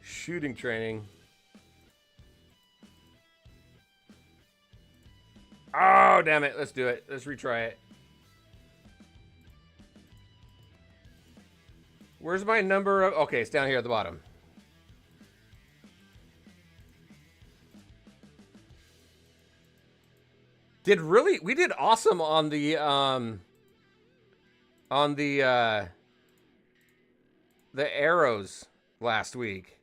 Shooting training. Oh, damn it. Let's do it. Let's retry it. Where's my number of... Okay, it's down here at the bottom. We did awesome on the arrows last week.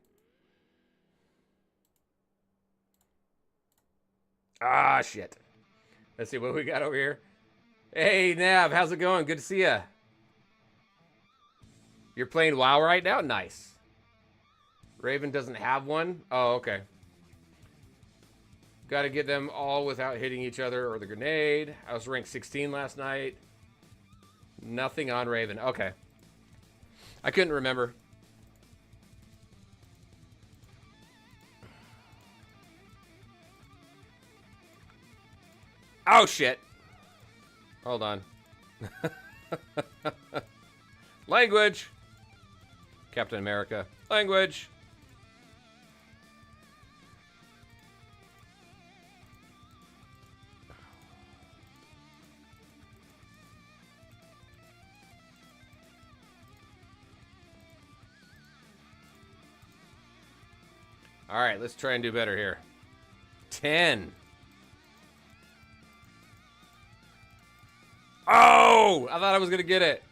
Ah, shit. Let's see what we got over here. Hey, Nav, how's it going? Good to see ya. You're playing WoW right now? Nice. Raven doesn't have one? Oh, okay. Got to get them all without hitting each other or the grenade. I was ranked 16 last night. Nothing on Raven. Okay. I couldn't remember. Oh, shit. Hold on. Language. Captain America. Language. All right, let's try and do better here. 10. Oh! I thought I was going to get it.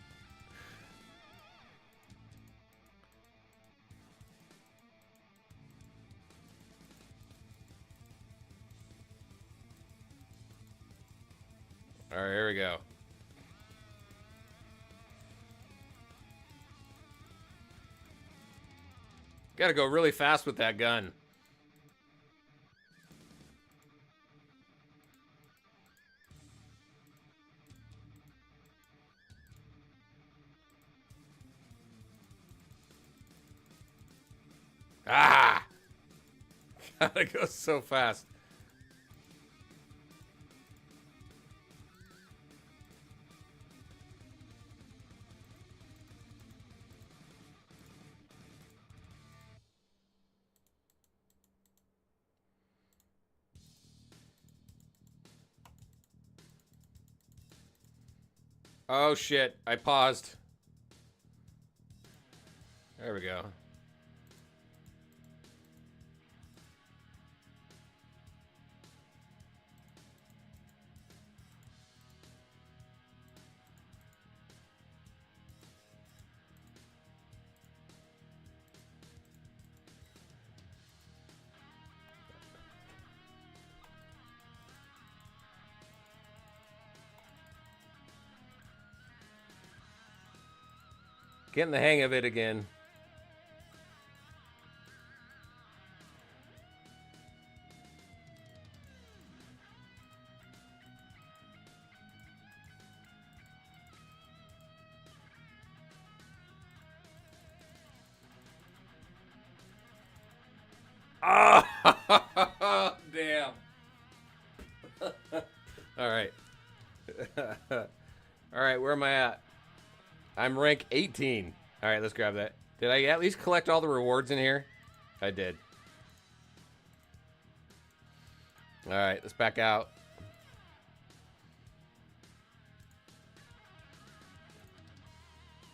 All right, here we go. Got to go really fast with that gun. Ah! Gotta go so fast. Oh shit, I paused. There we go. Getting the hang of it again. Oh, damn. All right. All right, where am I at? I'm rank 18. All right, let's grab that. Did I at least collect all the rewards in here? I did. All right, let's back out.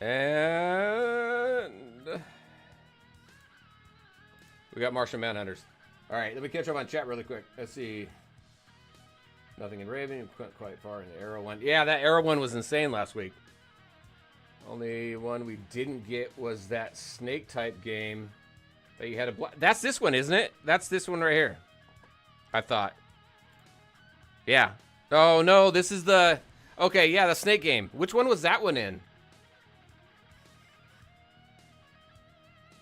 And we got Martian Manhunters. All right, let me catch up on chat really quick. Let's see. Nothing in Raven, quite far in the Arrow one. Yeah, that Arrow one was insane last week. Only one we didn't get was that snake type game that you had a that's this one, isn't it? That's this one right here. I thought. Yeah. Oh no, this is the okay, yeah, the snake game. Which one was that one in?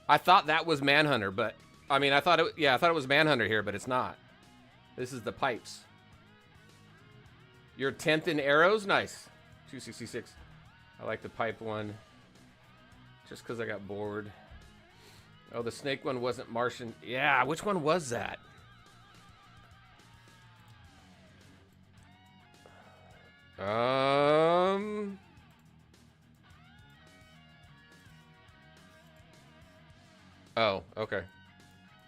I thought that was Manhunter, but I mean I thought it was Manhunter here, but it's not. This is the pipes. You're 10th in arrows? Nice. 266. I like the pipe one. Just because I got bored. Oh, the snake one wasn't Martian. Yeah, which one was that? Oh, okay.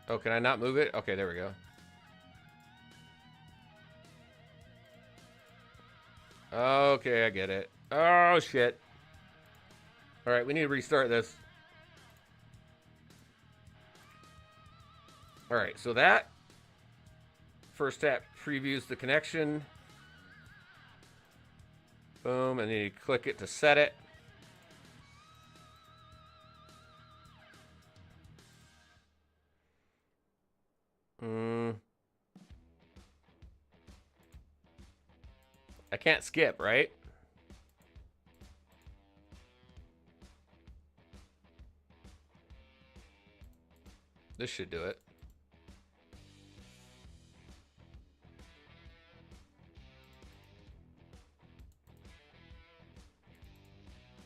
Oh, can I not move it? Okay, there we go. Okay, I get it. Oh, shit. All right, we need to restart this. All right, so that first tap previews the connection. Boom, and then you click it to set it. I can't skip, right? This should do it.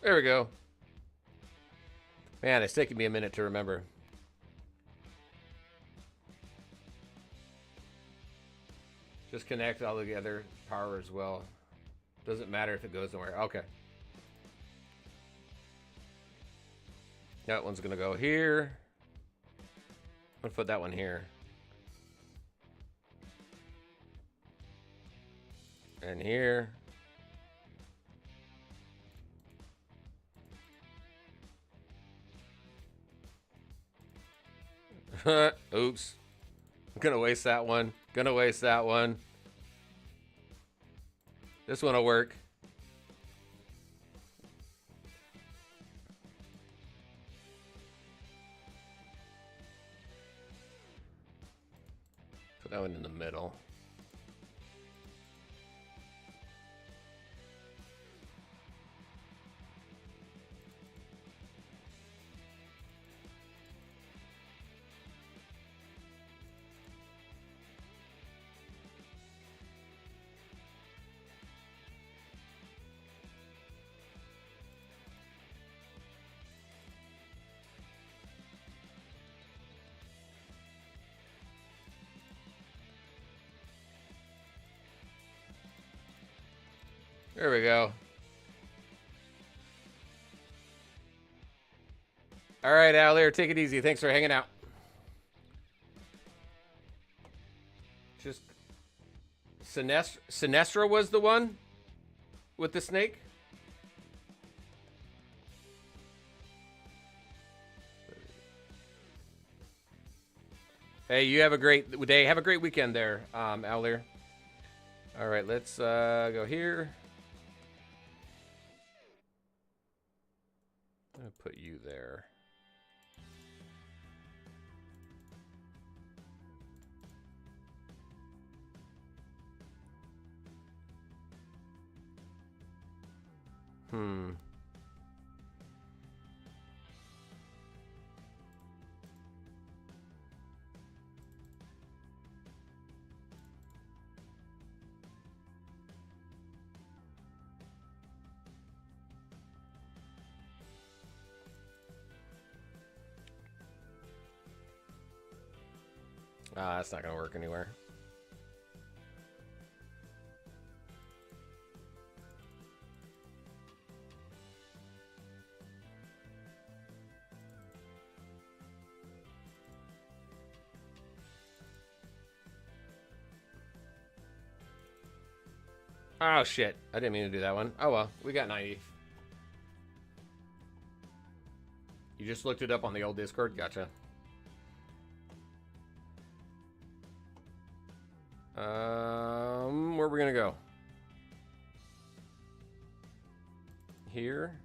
There we go. Man, it's taking me a minute to remember. Just connect all together. Power as well. Doesn't matter if it goes nowhere. Okay. That one's gonna go here. I'm gonna put that one here. And here. Oops. I'm gonna waste that one. Gonna waste that one. This one will work. Put that one in the middle. There we go. All right, Alier, take it easy. Thanks for hanging out. Just Sinestra was the one with the snake? Hey, you have a great day. Have a great weekend there, Alier. All right, let's go here. I'm gonna put you there. That's not gonna work anywhere. Oh shit, I didn't mean to do that one. Oh well, we got 90. You just looked it up on the old Discord? Gotcha. Where are we gonna go? Here?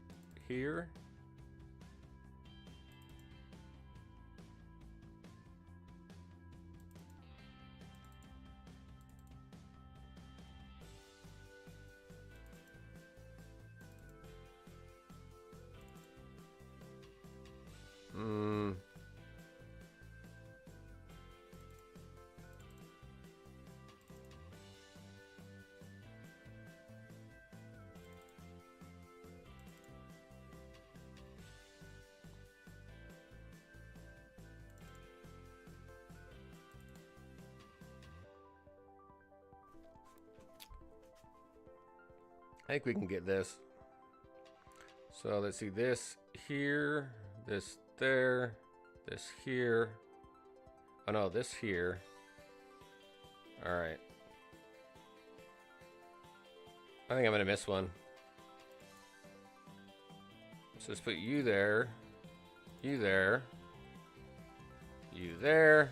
Here? I think we can get this. So let's see, this here, this there, this here. Oh no, this here. All right. I think I'm gonna miss one. So let's put you there, you there, you there.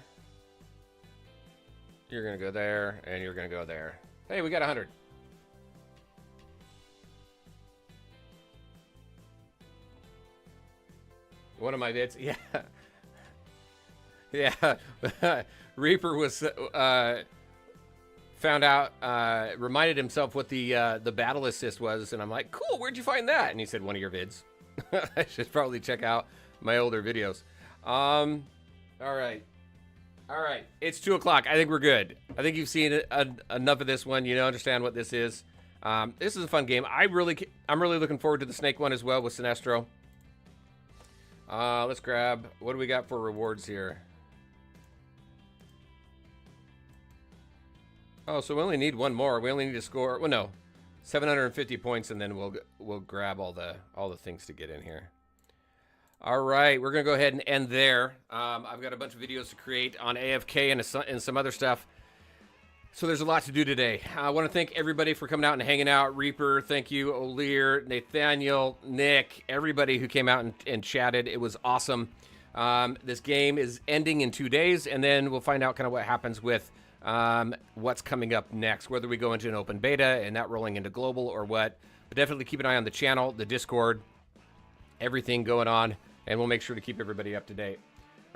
You're gonna go there, and you're gonna go there. Hey, we got 100. One of my vids, yeah. Yeah. Reaper was found out, reminded himself what the battle assist was, and I'm like, cool, where'd you find that? And he said, one of your vids. I should probably check out my older videos. All right. All right, it's 2 o'clock. I think we're good. I think you've seen enough of this one. You know, understand what this is. This is a fun game. I'm really looking forward to the Snake one as well with Sinestro. Let's grab, what do we got for rewards here? Oh, so we only need one more. We only need to score, well, no, 750 points, and then we'll grab all the things to get in here. All right, we're gonna go ahead and end there. I've got a bunch of videos to create on AFK and some other stuff. So there's a lot to do today. I want to thank everybody for coming out and hanging out. Reaper, thank you. O'Lear, Nathaniel, Nick, everybody who came out and chatted. It was awesome. This game is ending in 2 days, and then we'll find out kind of what happens with what's coming up next, whether we go into an open beta and that rolling into global or what. But definitely keep an eye on the channel, the Discord, everything going on, and we'll make sure to keep everybody up to date.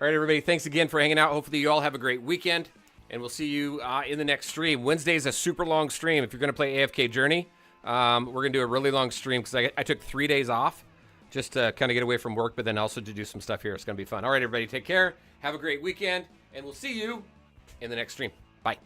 All right, everybody, thanks again for hanging out. Hopefully you all have a great weekend. And we'll see you in the next stream. Wednesday is a super long stream. If you're going to play AFK Journey, we're going to do a really long stream because I took 3 days off just to kind of get away from work, but then also to do some stuff here. It's going to be fun. All right, everybody, take care. Have a great weekend, and we'll see you in the next stream. Bye.